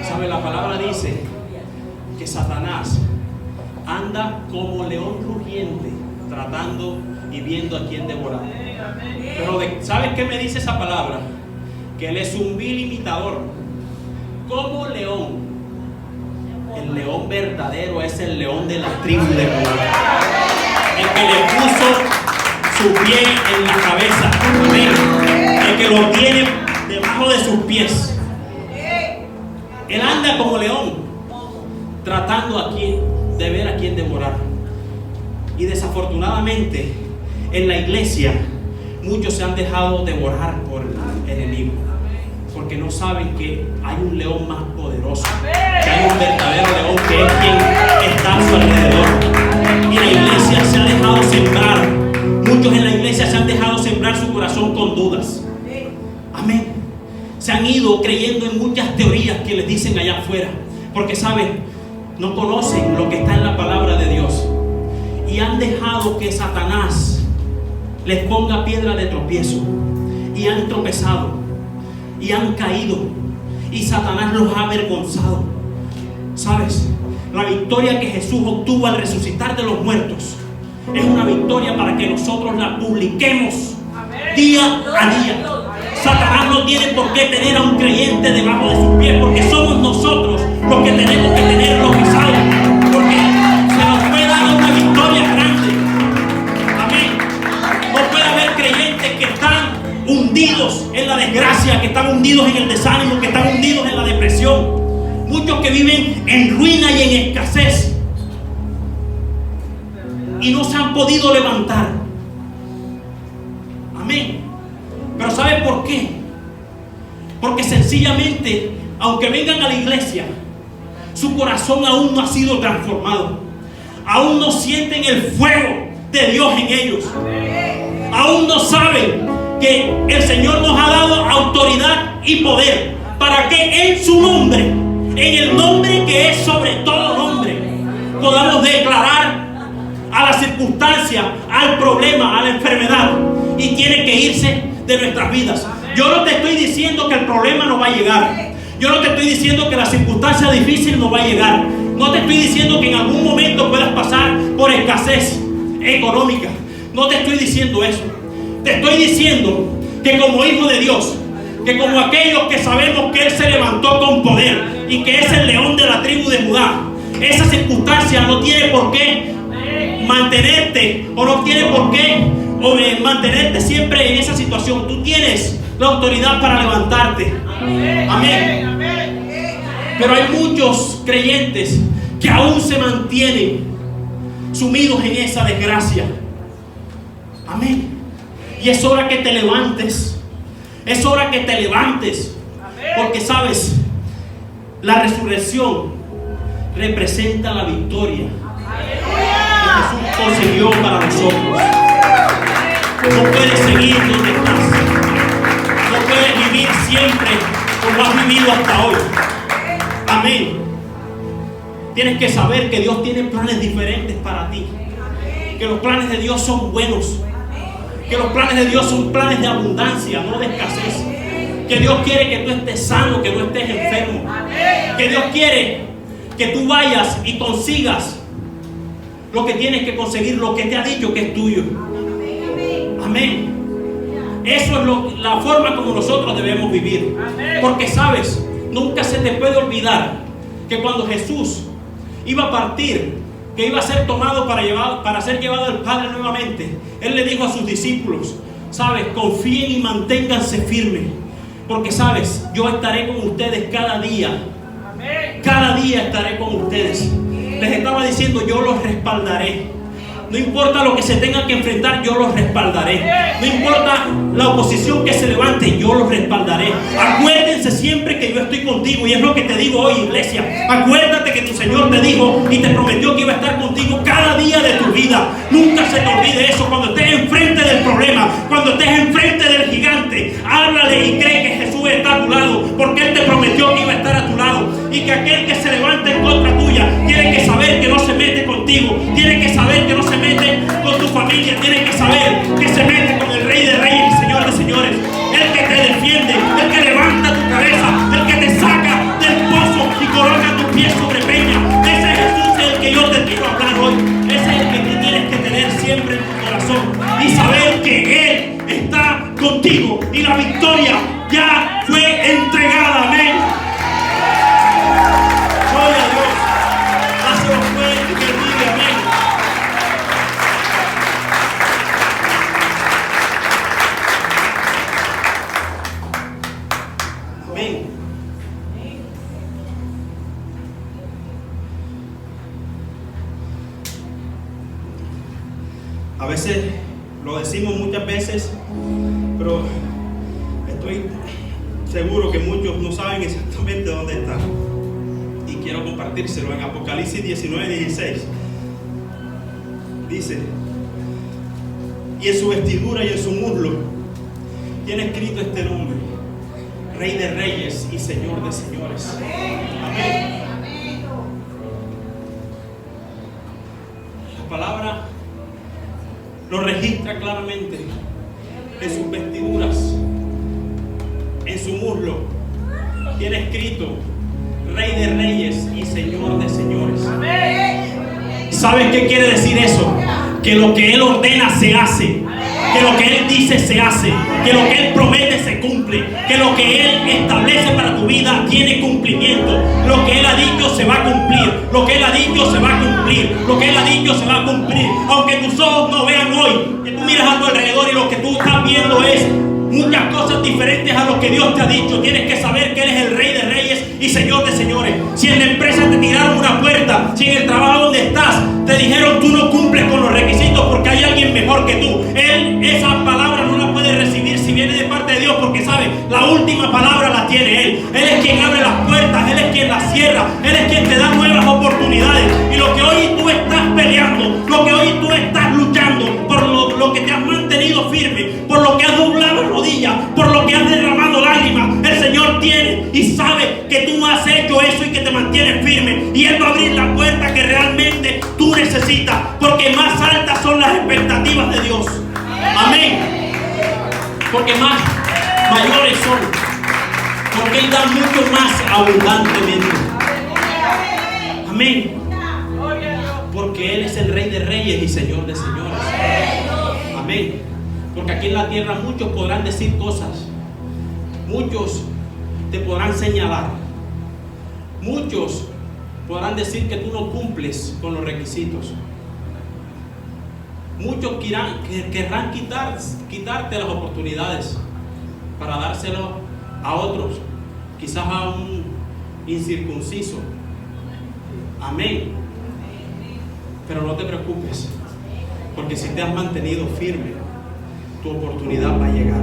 ¿Sabe? La palabra dice que Satanás anda como león rugiente, tratando y viendo a quién devorar. Pero ¿sabes qué me dice esa palabra? Que él es un vil imitador. Como león. El león verdadero es el león de la tribu de Judá, el que le puso su pie en la cabeza. Amén. El que lo tiene debajo de sus pies. Él anda como león, tratando de ver a quién devorar. Y desafortunadamente en la iglesia muchos se han dejado devorar por el enemigo, porque no saben que hay un león más poderoso, que hay un verdadero león que es quien está a su alrededor. Y la iglesia se ha dejado sembrar, muchos en la iglesia se han dejado sembrar su corazón con dudas. Amén. Se han ido creyendo en muchas teorías que les dicen allá afuera, porque saben, no conocen lo que está en la palabra de Dios, y han dejado que Satanás les ponga piedra de tropiezo, y han tropezado y han caído, y Satanás los ha avergonzado. ¿Sabes? La victoria que Jesús obtuvo al resucitar de los muertos es una victoria para que nosotros la publiquemos día a día. Satanás no tiene por qué tener a un creyente debajo de sus pies, porque somos nosotros los que tenemos que tenerlo pisado, porque se nos puede dar una victoria grande. Amén. No puede haber creyentes que están hundidos en la desgracia, que están hundidos en el desánimo, que están hundidos en la depresión. Muchos que viven en ruina y en escasez y no se han podido levantar. Amén. Pero ¿sabe por qué? Porque sencillamente, aunque vengan a la iglesia, su corazón aún no ha sido transformado. Aún no sienten el fuego de Dios en ellos. Aún no saben que el Señor nos ha dado autoridad y poder para que en su nombre, en el nombre que es sobre todo nombre, podamos declarar a la circunstancia, al problema, a la enfermedad, y tiene que irse de nuestras vidas. Yo no te estoy diciendo que el problema no va a llegar. Yo no te estoy diciendo que la circunstancia difícil no va a llegar. No te estoy diciendo que en algún momento puedas pasar por escasez económica. No te estoy diciendo eso. Te estoy diciendo que como hijo de Dios, que como aquellos que sabemos que Él se levantó con poder y que es el león de la tribu de Judá, esa circunstancia no tiene por qué mantenerte, o no tiene por qué mantenerte siempre en esa situación. Tú tienes la autoridad para levantarte. Amén. Pero hay muchos creyentes que aún se mantienen sumidos en esa desgracia. Amén. Y es hora que te levantes. Es hora que te levantes. Porque sabes, la resurrección representa la victoria que Jesús consiguió para nosotros. No puedes seguir donde estás. No puedes siempre como has vivido hasta hoy. Amén. Tienes que saber que Dios tiene planes diferentes para ti. Que los planes de Dios son buenos. Que los planes de Dios son planes de abundancia, no de escasez. Que Dios quiere que tú estés sano, que no estés enfermo. Que Dios quiere que tú vayas y consigas lo que tienes que conseguir, lo que te ha dicho que es tuyo. Amén. Eso es la forma como nosotros debemos vivir. Porque sabes, nunca se te puede olvidar que cuando Jesús iba a partir, que iba a ser tomado para ser llevado al Padre nuevamente, Él le dijo a sus discípulos, sabes, confíen y manténganse firmes, porque sabes, yo estaré con ustedes cada día. Cada día estaré con ustedes. Les estaba diciendo, yo los respaldaré. No importa lo que se tengan que enfrentar, yo los respaldaré. No importa la oposición que se levante, yo los respaldaré. Acuérdense siempre que yo estoy contigo. Y es lo que te digo hoy, iglesia. Acuérdate que tu Señor te dijo y te prometió que iba a estar contigo cada día de tu vida. Nunca se te olvide eso. Cuando estés enfrente del problema, cuando estés enfrente del gigante, háblale y cree que Jesús está a tu lado, porque Él te prometió que iba a estar a tu lado. Y que aquel que se levante en contra tuya tiene que saber que no se mete contigo, tiene que saber que no se mete con tu familia, tiene que saber que se mete con el Rey de Reyes y Señor de Señores, el que te defiende, el que levanta tu cabeza, el que te saca del pozo y coloca tus pies sobre peña. Ese es Jesús el que yo te quiero hablar hoy. Ese es el que tú tienes que tener siempre en tu corazón y saber que Él está contigo y la victoria ya fue entregada. Amén. Gloria a Dios. Dáselo fuerte que Él vive. Amén. Amén. A veces lo decimos muchas veces, pero estoy seguro que muchos no saben exactamente dónde está. Y quiero compartírselo en Apocalipsis 19:16. Dice, y en su vestidura y en su muslo tiene escrito este nombre: Rey de Reyes y Señor de Señores. Amén. La palabra lo registra claramente en sus vestiduras, en su muslo tiene escrito Rey de Reyes y Señor de Señores. ¿Saben qué quiere decir eso? Que lo que Él ordena se hace, que lo que Él dice se hace, que lo que Él promete se cumple, que lo que Él establece para tu vida tiene cumplimiento. Lo que Él ha dicho se va a cumplir, lo que Él ha dicho se va a cumplir, lo que Él ha dicho se va a cumplir. Aunque tus ojos no vean hoy, que tú miras a tu alrededor y lo que tú estás viendo es muchas cosas diferentes a lo que Dios te ha dicho, tienes que saber que Él es el Rey de Reyes y Señor de Señores. Si en la empresa te tiraron una puerta, si en el trabajo donde estás te dijeron tú no cumples con los requisitos porque hay alguien mejor que tú, Él esa palabra no la puede recibir si viene de parte de Dios, porque sabe, la última palabra la tiene Él. Él es quien abre las puertas, Él es quien las cierra, Él es quien te da nuevas oportunidades. Y lo que hoy tú estás peleando, lo que hoy tú estás luchando, por lo que te has mantenido firme, por lo que has doblado rodillas, por lo que has derramado lágrimas, el Señor tiene y sabe que tú has hecho eso y que te mantienes firme, y Él va a abrir la puerta que realmente tú necesitas, porque más altas son las expectativas de Dios. Amén. Porque más mayores son, porque Él da mucho más abundantemente. Amén. Porque Él es el Rey de Reyes y Señor de Señores. Amén. Porque aquí en la tierra muchos podrán decir cosas, muchos te podrán señalar, muchos podrán decir que tú no cumples con los requisitos, muchos querrán quitarte las oportunidades para dárselo a otros, quizás a un incircunciso. Amén. Pero no te preocupes, porque si te has mantenido firme, tu oportunidad va a llegar.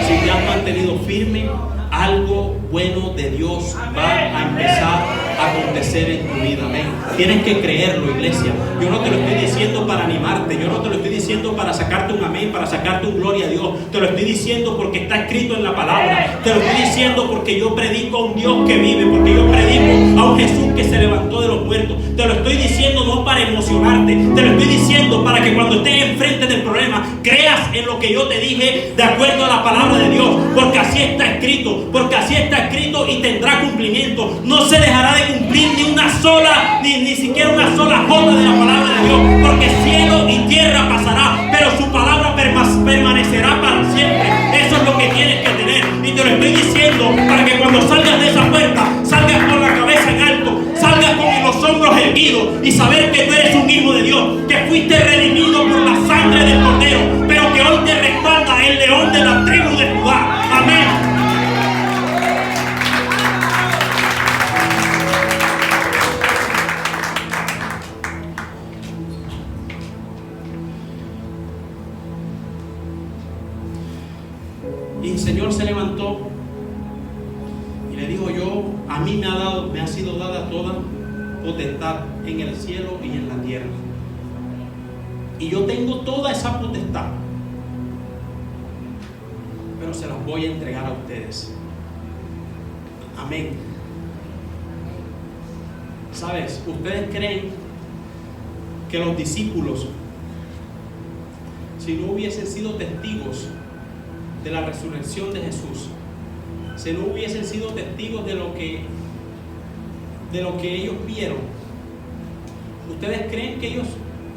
Si te has mantenido firme, algo bueno de Dios va a empezar acontecer en tu vida. Amén. Tienes que creerlo, iglesia. Yo no te lo estoy diciendo para animarte. Yo no te lo estoy diciendo para sacarte un amén, para sacarte un gloria a Dios. Te lo estoy diciendo porque está escrito en la palabra. Te lo estoy diciendo porque yo predico a un Dios que vive, porque yo predico a un Jesús que se levantó de los muertos. Te lo estoy diciendo no para emocionarte. Te lo estoy diciendo para que cuando estés enfrente del problema creas en lo que yo te dije de acuerdo a la palabra de Dios. Porque así está escrito. Porque así está escrito y tendrá cumplimiento. No se dejará de cumplir ni siquiera una sola jota de la palabra de Dios, porque cielo y tierra pasará, pero su palabra permanecerá para siempre. Eso es lo que tienes que tener, y te lo estoy diciendo para que cuando salgas de esa puerta salgas con la cabeza en alto, salgas con los hombros erguidos y saber que tú eres un hijo de Dios, que fuiste redimido por la sangre del Cordero, pero que hoy te respalda el león de la tribu de Judá. Amén. Y el Señor se levantó y le dijo: a mí me ha sido dada toda potestad en el cielo y en la tierra. Y yo tengo toda esa potestad, pero se las voy a entregar a ustedes. Amén. ¿Sabes? ¿Ustedes creen que los discípulos, si no hubiesen sido testigos de la resurrección de Jesús, si no hubiesen sido testigos de lo que ellos vieron, ustedes creen que ellos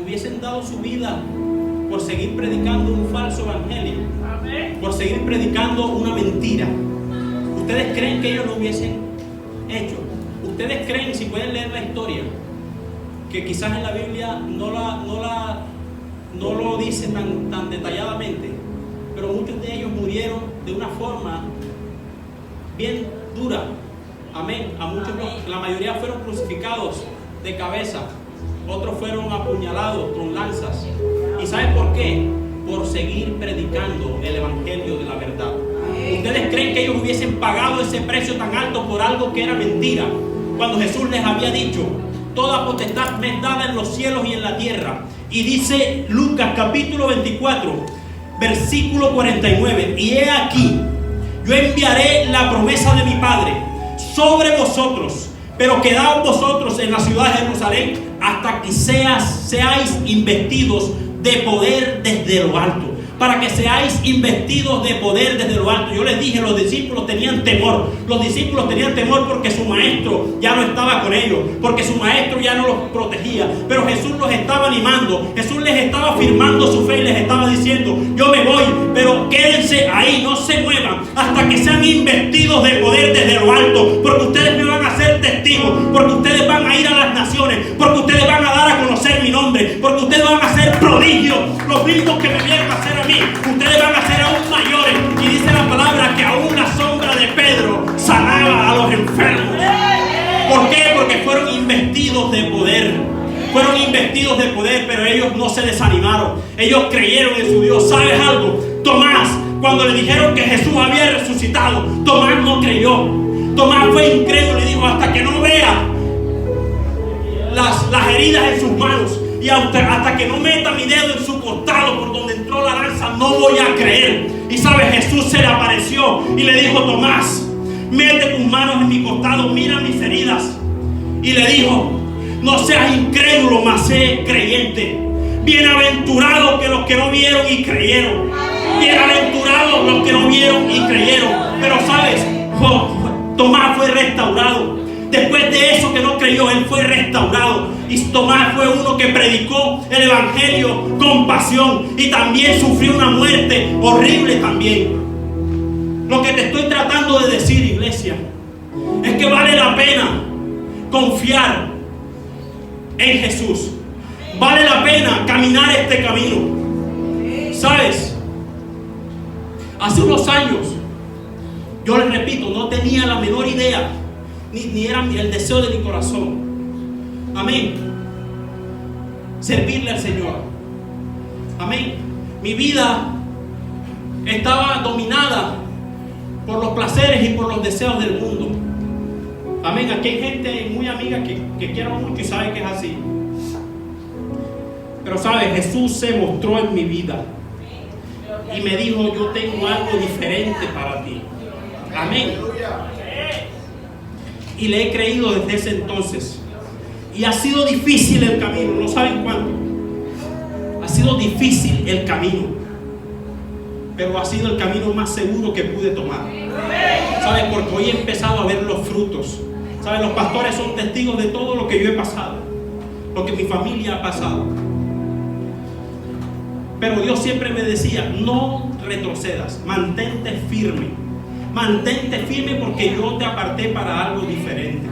hubiesen dado su vida por seguir predicando un falso evangelio? Amén. Por seguir predicando una mentira? ¿Ustedes creen que ellos lo hubiesen hecho? ¿Ustedes creen, si pueden leer la historia, que quizás en la Biblia no lo dice tan detalladamente, pero muchos de ellos murieron de una forma bien dura? Amén. La mayoría fueron crucificados de cabeza, otros fueron apuñalados con lanzas. ¿Y saben por qué? Por seguir predicando el evangelio de la verdad. ¿Ustedes creen que ellos hubiesen pagado ese precio tan alto por algo que era mentira, cuando Jesús les había dicho: toda potestad me es dada en los cielos y en la tierra? Y dice Lucas capítulo 24 versículo 49: y he aquí, yo enviaré la promesa de mi Padre sobre vosotros, pero quedaos vosotros en la ciudad de Jerusalén hasta que seáis investidos de poder desde lo alto. Para que seáis investidos de poder desde lo alto. Yo les dije, los discípulos tenían temor. Los discípulos tenían temor porque su maestro ya no estaba con ellos, porque su maestro ya no los protegía. Pero Jesús los estaba animando. Jesús les estaba afirmando su fe y les estaba diciendo: yo me voy, pero quédense ahí, no se muevan hasta que sean investidos de poder desde lo alto. Porque ustedes me van a ser testigos, porque ustedes van a ir a las naciones, porque ustedes van a dar a conocer mi nombre, porque ustedes van a hacer prodigios, los mismos que me vieron hacer a mí. Ustedes van a ser aún mayores. Y dice la palabra que aún la sombra de Pedro sanaba a los enfermos. ¿Por qué? Porque fueron investidos de poder. Fueron investidos de poder, pero ellos no se desanimaron. Ellos creyeron en su Dios. ¿Sabes algo? Tomás, cuando le dijeron que Jesús había resucitado, Tomás no creyó. Tomás fue incrédulo y dijo: hasta que no vea las heridas en sus manos, y hasta que no meta mi dedo en su costado por donde entró la lanza, no voy a creer. Y sabes, Jesús se le apareció y le dijo: Tomás, mete tus manos en mi costado, mira mis heridas. Y le dijo: no seas incrédulo, mas sé creyente. Bienaventurados que los que no vieron y creyeron. Bienaventurados los que no vieron y creyeron. Pero sabes, Tomás fue restaurado. Después de eso que no creyó, él fue restaurado. Y Tomás fue uno que predicó el evangelio con pasión y también sufrió una muerte horrible también. Lo que te estoy tratando de decir, iglesia, es que vale la pena confiar en Jesús. Vale la pena caminar este camino. ¿Sabes? Hace unos años, yo les repito, no tenía la menor idea, ni era el deseo de mi corazón. Amén. Servirle al Señor. Amén. Mi vida estaba dominada por los placeres y por los deseos del mundo. Amén. Aquí hay gente muy amiga que quiero mucho y sabe que es así. Pero sabe, Jesús se mostró en mi vida y me dijo: yo tengo algo diferente para ti. Amén. Y le he creído desde ese entonces. Y ha sido difícil el camino, no saben cuánto. Ha sido difícil el camino, pero ha sido el camino más seguro que pude tomar. ¿Saben? Porque hoy he empezado a ver los frutos. ¿Saben? Los pastores son testigos de todo lo que yo he pasado, lo que mi familia ha pasado. Pero Dios siempre me decía: no retrocedas, mantente firme. Mantente firme porque yo te aparté para algo diferente.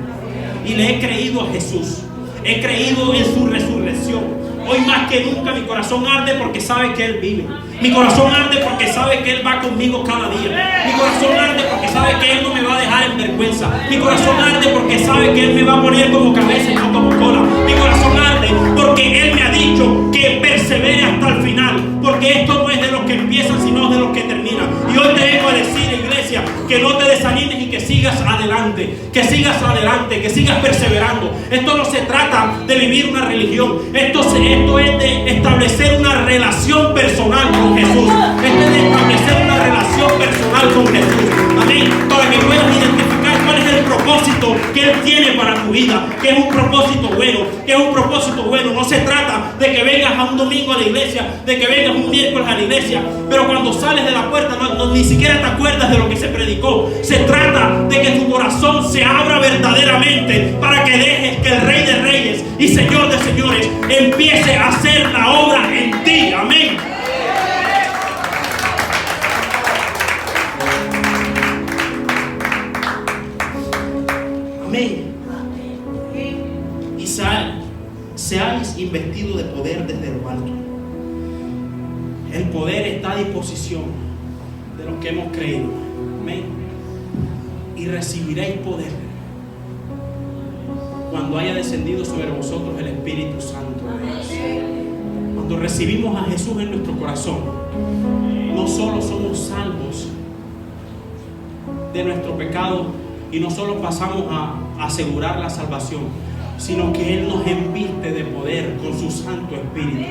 Y le he creído a Jesús. He creído en su resurrección. Hoy más que nunca mi corazón arde porque sabe que Él vive. Mi corazón arde porque sabe que Él va conmigo cada día. Mi corazón arde porque sabe que Él no me va a dejar en vergüenza. Mi corazón arde porque sabe que Él me va a poner como cabeza y no como cola. Mi corazón arde porque Él me ha dicho que persevere hasta el final. Porque esto no es de los que empiezan, sino de los que terminan. Y hoy te vengo a decir, iglesia, que no te desanimes y que sigas adelante. Que sigas adelante, que sigas perseverando. Esto no se trata de vivir una religión. Esto es de establecer una relación personal con Jesús. Esto es de establecer una relación personal con Jesús. Amén. Para que puedas identificar cuál es el propósito que Él tiene para tu vida. Que es un propósito bueno. Que es un propósito bueno. No se trata de que vengas a un domingo a la iglesia, de que vengas un miércoles a la iglesia, pero cuando sales de la puerta ni siquiera te acuerdas de lo que se predicó. Se trata de que tu corazón se abra verdaderamente para que dejes que el Rey de Reyes y Señor de Señores empiece a hacer la obra en ti. Amén. Amén. Y seáis investidos de poder desde lo alto. El poder está a disposición de los que hemos creído. Amén. Y recibiréis poder cuando haya descendido sobre vosotros el Espíritu Santo de Dios. Cuando recibimos a Jesús en nuestro corazón, no solo somos salvos de nuestro pecado y no solo pasamos a asegurar la salvación, sino que Él nos embiste de poder con su Santo Espíritu.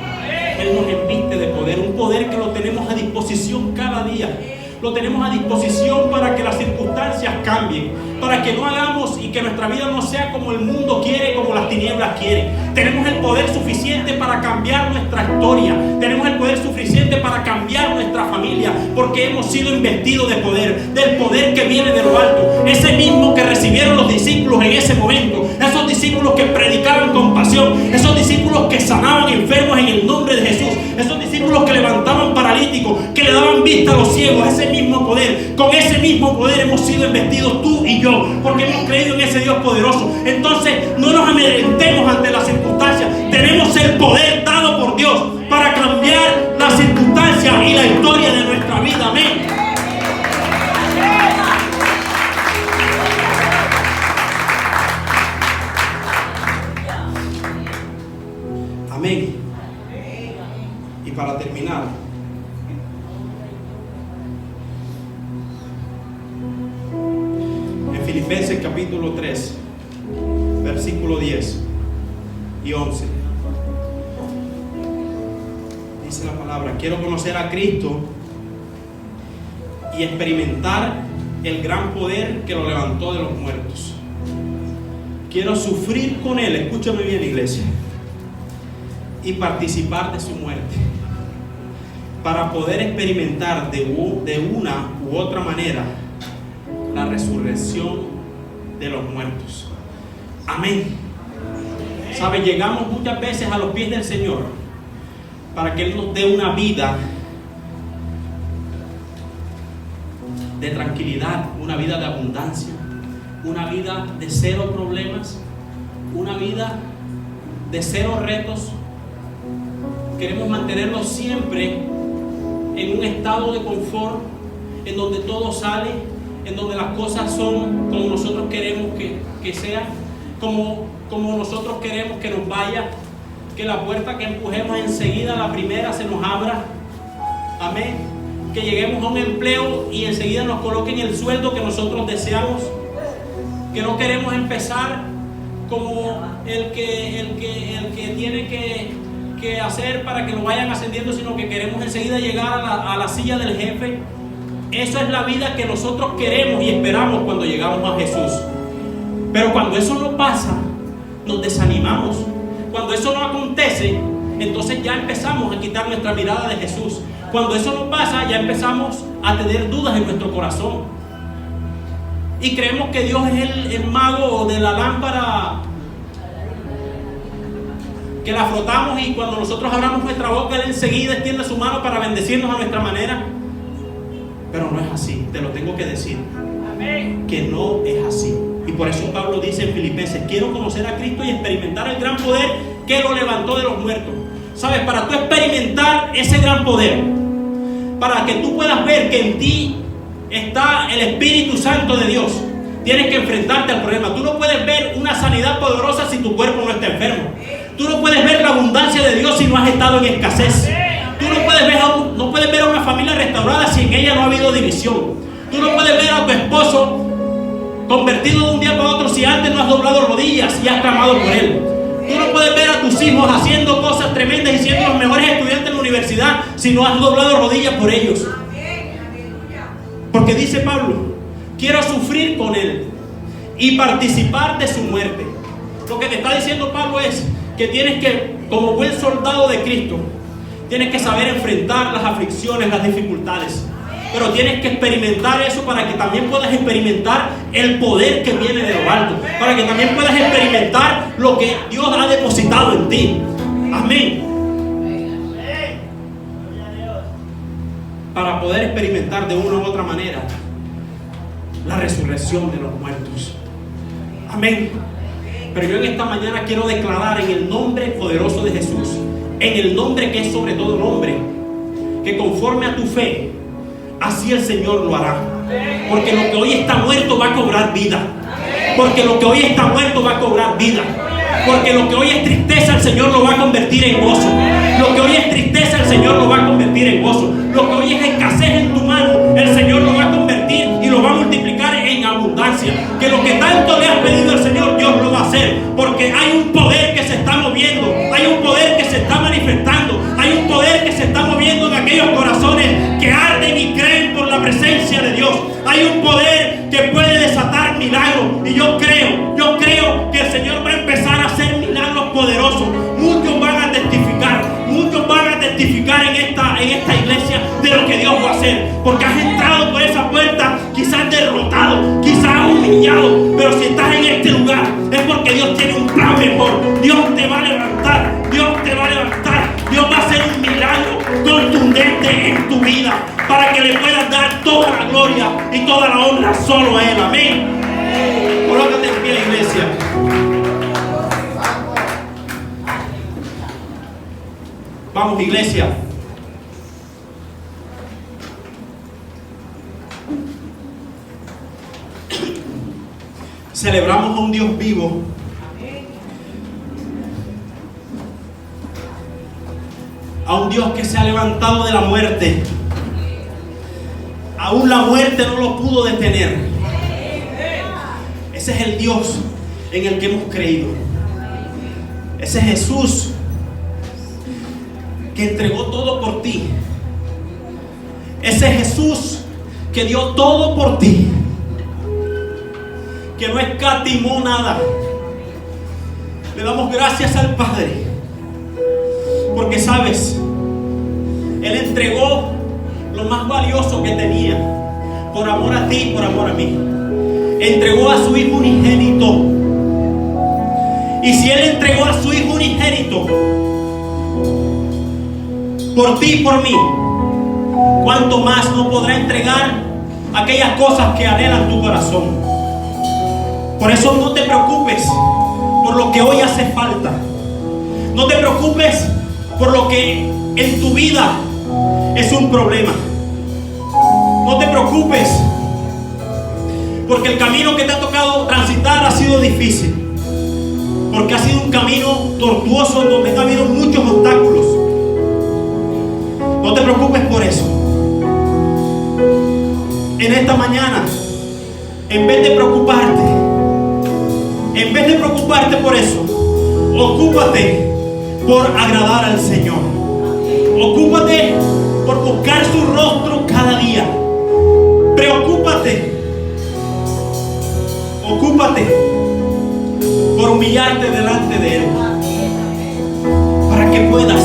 Él nos embiste de poder, un poder que lo tenemos a disposición cada día. Lo tenemos a disposición para que las circunstancias cambien, para que no hagamos y que nuestra vida no sea como el mundo quiere, como las tinieblas quieren. Tenemos el poder suficiente para cambiar nuestra historia. Tenemos el poder suficiente para cambiar nuestra familia, porque hemos sido investidos de poder, del poder que viene de lo alto. Ese mismo que recibieron los discípulos en ese momento, esos discípulos que predicaban con pasión, esos discípulos que sanaban enfermos en el nombre de Jesús, esos discípulos que levantaban paralíticos, que le daban vista a los ciegos. Ese mismo poder, con ese mismo poder hemos sido investidos tú y yo, porque hemos creído en ese Dios poderoso. Entonces no nos amedrentemos ante las circunstancias. Tenemos el poder dado por Dios para cambiar las circunstancias y la historia de nuestra vida. Amén. Amén. Y para terminar, en Filipenses capítulo 3, versículo 10 y 11, dice la palabra: quiero conocer a Cristo y experimentar el gran poder que lo levantó de los muertos. Quiero sufrir con Él, escúchame bien, iglesia, y participar de su muerte, para poder experimentar de una u otra manera la resurrección de los muertos. Amén. ¿Sabe? Llegamos muchas veces a los pies del Señor para que Él nos dé una vida de tranquilidad, una vida de abundancia, una vida de cero problemas, una vida de cero retos. Queremos mantenernos siempre en un estado de confort, en donde todo sale, en donde las cosas son como nosotros queremos que sean, como nosotros queremos que nos vaya, que la puerta que empujemos enseguida, la primera, se nos abra. Amén. Que lleguemos a un empleo y enseguida nos coloquen el sueldo que nosotros deseamos. que no queremos empezar como el que tiene que hacer para que lo vayan ascendiendo, sino que queremos enseguida llegar a la silla del jefe. Esa es la vida que nosotros queremos y esperamos cuando llegamos a Jesús. Pero cuando eso no pasa, nos desanimamos. Cuando eso no acontece, entonces ya empezamos a quitar nuestra mirada de Jesús. Cuando eso no pasa, ya empezamos a tener dudas en nuestro corazón. Y creemos que Dios es el mago de la lámpara, que la frotamos y cuando nosotros abramos nuestra boca, Él enseguida extiende su mano para bendecirnos a nuestra manera. Pero no es así, te lo tengo que decir. Amén. Que no es así. Y por eso Pablo dice en Filipenses: quiero conocer a Cristo y experimentar el gran poder que lo levantó de los muertos. ¿Sabes? Para tú experimentar ese gran poder, para que tú puedas ver que en ti está el Espíritu Santo de Dios, tienes que enfrentarte al problema. Tú no puedes ver una sanidad poderosa si tu cuerpo no está enfermo. Tú no puedes ver la abundancia de Dios si no has estado en escasez. Tú no puedes ver a una familia restaurada si en ella no ha habido división. Tú no puedes ver a tu esposo convertido de un día para otro si antes no has doblado rodillas y has clamado por él. Tú no puedes ver a tus hijos haciendo cosas tremendas y siendo los mejores estudiantes en la universidad si no has doblado rodillas por ellos. Porque dice Pablo: quiero sufrir con él y participar de su muerte. Lo que te está diciendo Pablo es que tienes que, como buen soldado de Cristo, tienes que saber enfrentar las aflicciones, las dificultades. Pero tienes que experimentar eso para que también puedas experimentar el poder que viene de lo alto. Para que también puedas experimentar lo que Dios ha depositado en ti. Amén. Para poder experimentar de una u otra manera la resurrección de los muertos. Amén. Pero yo en esta mañana quiero declarar en el nombre poderoso de Jesús, en el nombre que es sobre todo nombre, que conforme a tu fe, así el Señor lo hará. Porque lo que hoy está muerto va a cobrar vida. Porque lo que hoy está muerto va a cobrar vida. Porque lo que hoy es tristeza, el Señor lo va a convertir en gozo. Lo que hoy es tristeza, el Señor lo va a convertir en gozo. Lo que hoy es escasez en tu mano, el Señor lo va a convertir y lo va a multiplicar en abundancia. Que lo que tanto le has pedido al Señor, Dios lo va a hacer. Porque hay un poder que se está moviendo. Hay un poder que se está manifestando. Hay un poder que se está moviendo en aquellos corazones que arden y creen por la presencia de Dios. Hay un poder que puede desatar milagros. Y yo creo que el Señor va a empezar a hacer milagros poderosos. Muchos van a testificar en esta iglesia de lo que Dios va a hacer. Porque has entrado por esa puerta quizás derrotado, quizás humillado. Pero si estás en este lugar es porque Dios tiene un plan mejor. Dios te va a levantar. Dios te va a levantar. Dios va a hacer un milagro contundente en tu vida para que le puedas dar toda la gloria y toda la honra solo a Él. Amén. Colócate en pie, iglesia. Vamos, iglesia. Celebramos a un Dios vivo. A un Dios que se ha levantado de la muerte. Aún la muerte no lo pudo detener. Ese es el Dios en el que hemos creído. Ese Jesús que entregó todo por ti. Ese Jesús que dio todo por ti, que no escatimó nada. Le damos gracias al Padre porque, sabes, Él entregó lo más valioso que tenía por amor a ti y por amor a mí. Entregó a su Hijo unigénito. Y si Él entregó a su Hijo unigénito por ti y por mí, ¿cuánto más no podrá entregar aquellas cosas que anhelan tu corazón? Por eso no te preocupes por lo que hoy hace falta. No te preocupes por lo que en tu vida es un problema. No te preocupes porque el camino que te ha tocado transitar ha sido difícil. Porque ha sido un camino tortuoso donde ha habido muchos obstáculos. No te preocupes por eso. En esta mañana, en vez de preocuparte, En vez de preocuparte por eso, ocúpate por agradar al Señor. Ocúpate por buscar su rostro cada día. Preocúpate. Ocúpate por humillarte delante de Él, para que puedas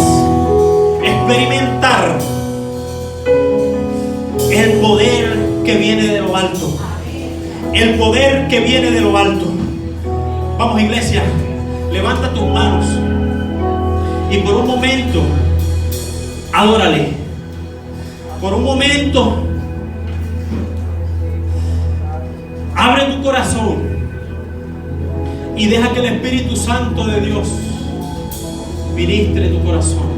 experimentar el poder que viene de lo alto. El poder que viene de lo alto. Vamos, iglesia, levanta tus manos y por un momento adórale. Por un momento abre tu corazón y deja que el Espíritu Santo de Dios ministre tu corazón.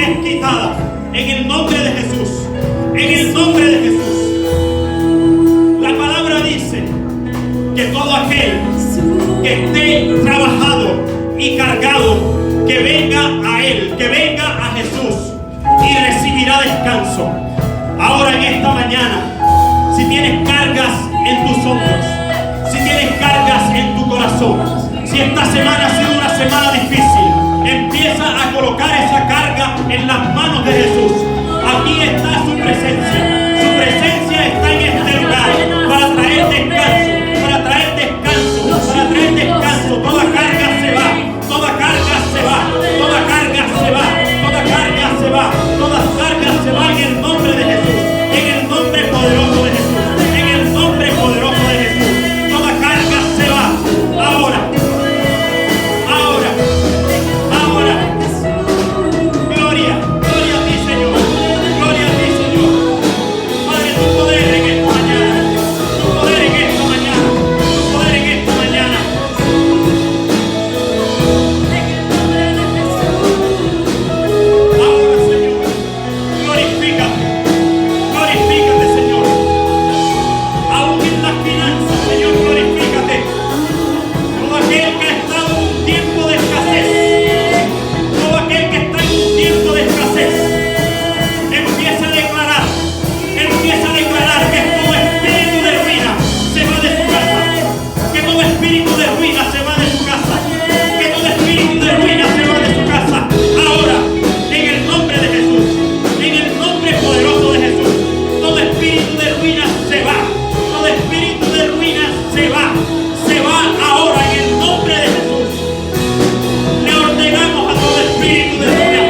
es quitada en el nombre de Jesús. En el nombre de Jesús. La palabra dice que todo aquel que esté trabajado y cargado, que venga a Él, que venga a Jesús y recibirá descanso. Ahora en esta mañana, si tienes cargas en tus hombros, si tienes cargas en tu corazón, si esta semana ha sido una semana difícil, empieza a colocar esa carga en las manos de Jesús. Aquí está su presencia. Su presencia está en este lugar para traer descanso, para traer descanso, para traer descanso. Toda carga se va, toda carga se va, toda carga se va, toda carga se va, toda carga se va en el nombre de Jesús, en el nombre poderoso de Jesús, en el nombre poderoso de Jesús. Toda carga se va. Ahora, ahora, ahora. Gloria, gloria a ti, Señor. Gloria a ti, Señor. Padre, tu poder en esta mañana, tu poder en esta mañana, tu poder en esta mañana. Ahora, Señor, glorifícate, glorifícate, Señor. Aún en las finanzas, Señor, glorifícate. Todo aquel que ha estado en un tiempo de escasez, todo aquel que está en un tiempo de escasez, empieza a declarar que todo espíritu de ruina se va de su casa, que todo espíritu de ruina se va de su casa, que todo espíritu de ruina se va de su casa. Ahora, en el nombre de Jesús, en el nombre poderoso de Jesús, todo espíritu de ruina se va, todo espíritu de ruina se va ahora en el nombre de Jesús. Le ordenamos a todo espíritu de ruina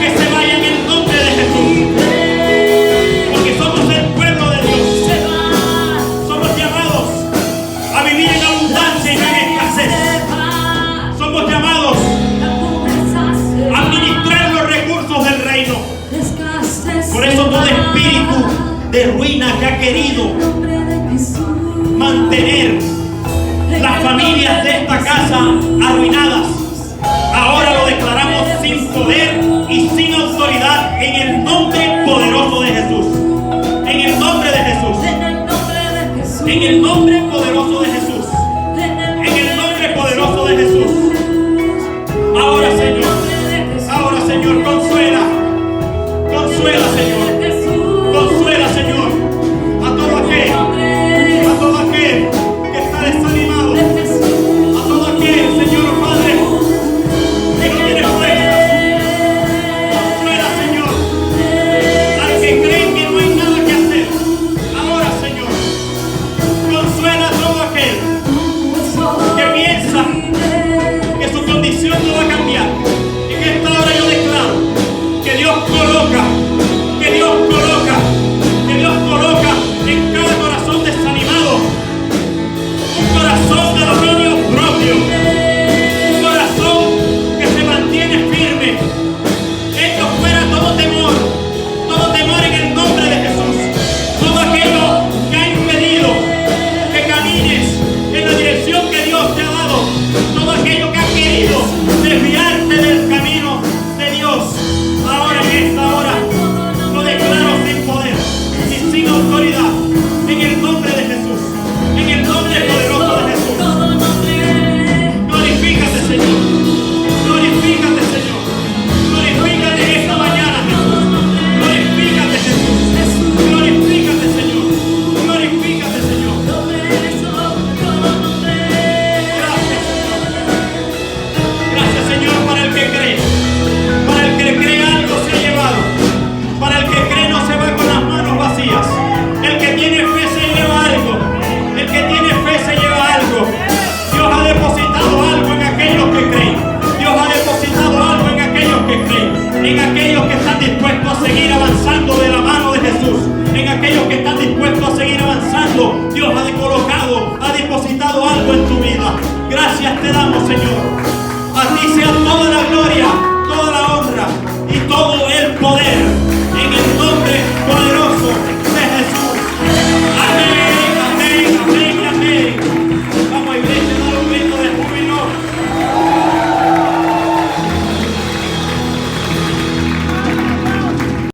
que se vaya en el nombre de Jesús, porque somos el pueblo de Dios. Somos llamados a vivir en abundancia y no en escasez. Somos llamados a administrar los recursos del reino. Por eso todo espíritu de ruina que ha querido mantener las familias de esta casa arruinadas, ahora lo declaramos sin poder y sin autoridad en el nombre poderoso de Jesús. En el nombre de Jesús. En el nombre poderoso de Jesús. En el nombre poderoso de Jesús. Ahora Señor, consuela. Consuela, Señor. Consuela, Señor. A todo aquel que está desanimado. A todo aquel, Señor Padre, que no tiene fuerzas. Consuela, Señor. Al que cree que no hay nada que hacer. Ahora, Señor. Consuela a todo aquel que piensa que su condición no va a cambiar. En esta hora yo declaro que Dios coloca en cada corazón desanimado un corazón de dominio propio, un corazón que se mantiene firme. Esto fuera todo temor en el nombre de Jesús. Todo aquello que ha impedido que camines en la dirección que Dios te ha dado, todo aquello que ha querido desviarte del camino de Dios, ahora en esta hora lo declaro sin poder y sin autoridad, en el nombre de Jesús, en el nombre poderoso de Jesús. Glorifícate, Señor. Glorifícate, Señor. Glorifícate en esta mañana, Jesús. Glorifícate, Jesús. Glorifícate, Señor. Glorifícate, Señor. Gracias, Señor, para el que cree. Para el que cree algo se ha llevado. Para el que cree no se va con las manos vacías. El que tiene fe se lleva algo. El que tiene fe se lleva algo. Dios ha depositado algo en aquellos que creen. Dios ha depositado algo en aquellos que creen. En aquellos que están dispuestos a seguir avanzando de la mano de Jesús. En aquellos que están dispuestos a seguir avanzando. Dios ha depositado algo en tu vida. Gracias te damos, Señor. A ti sea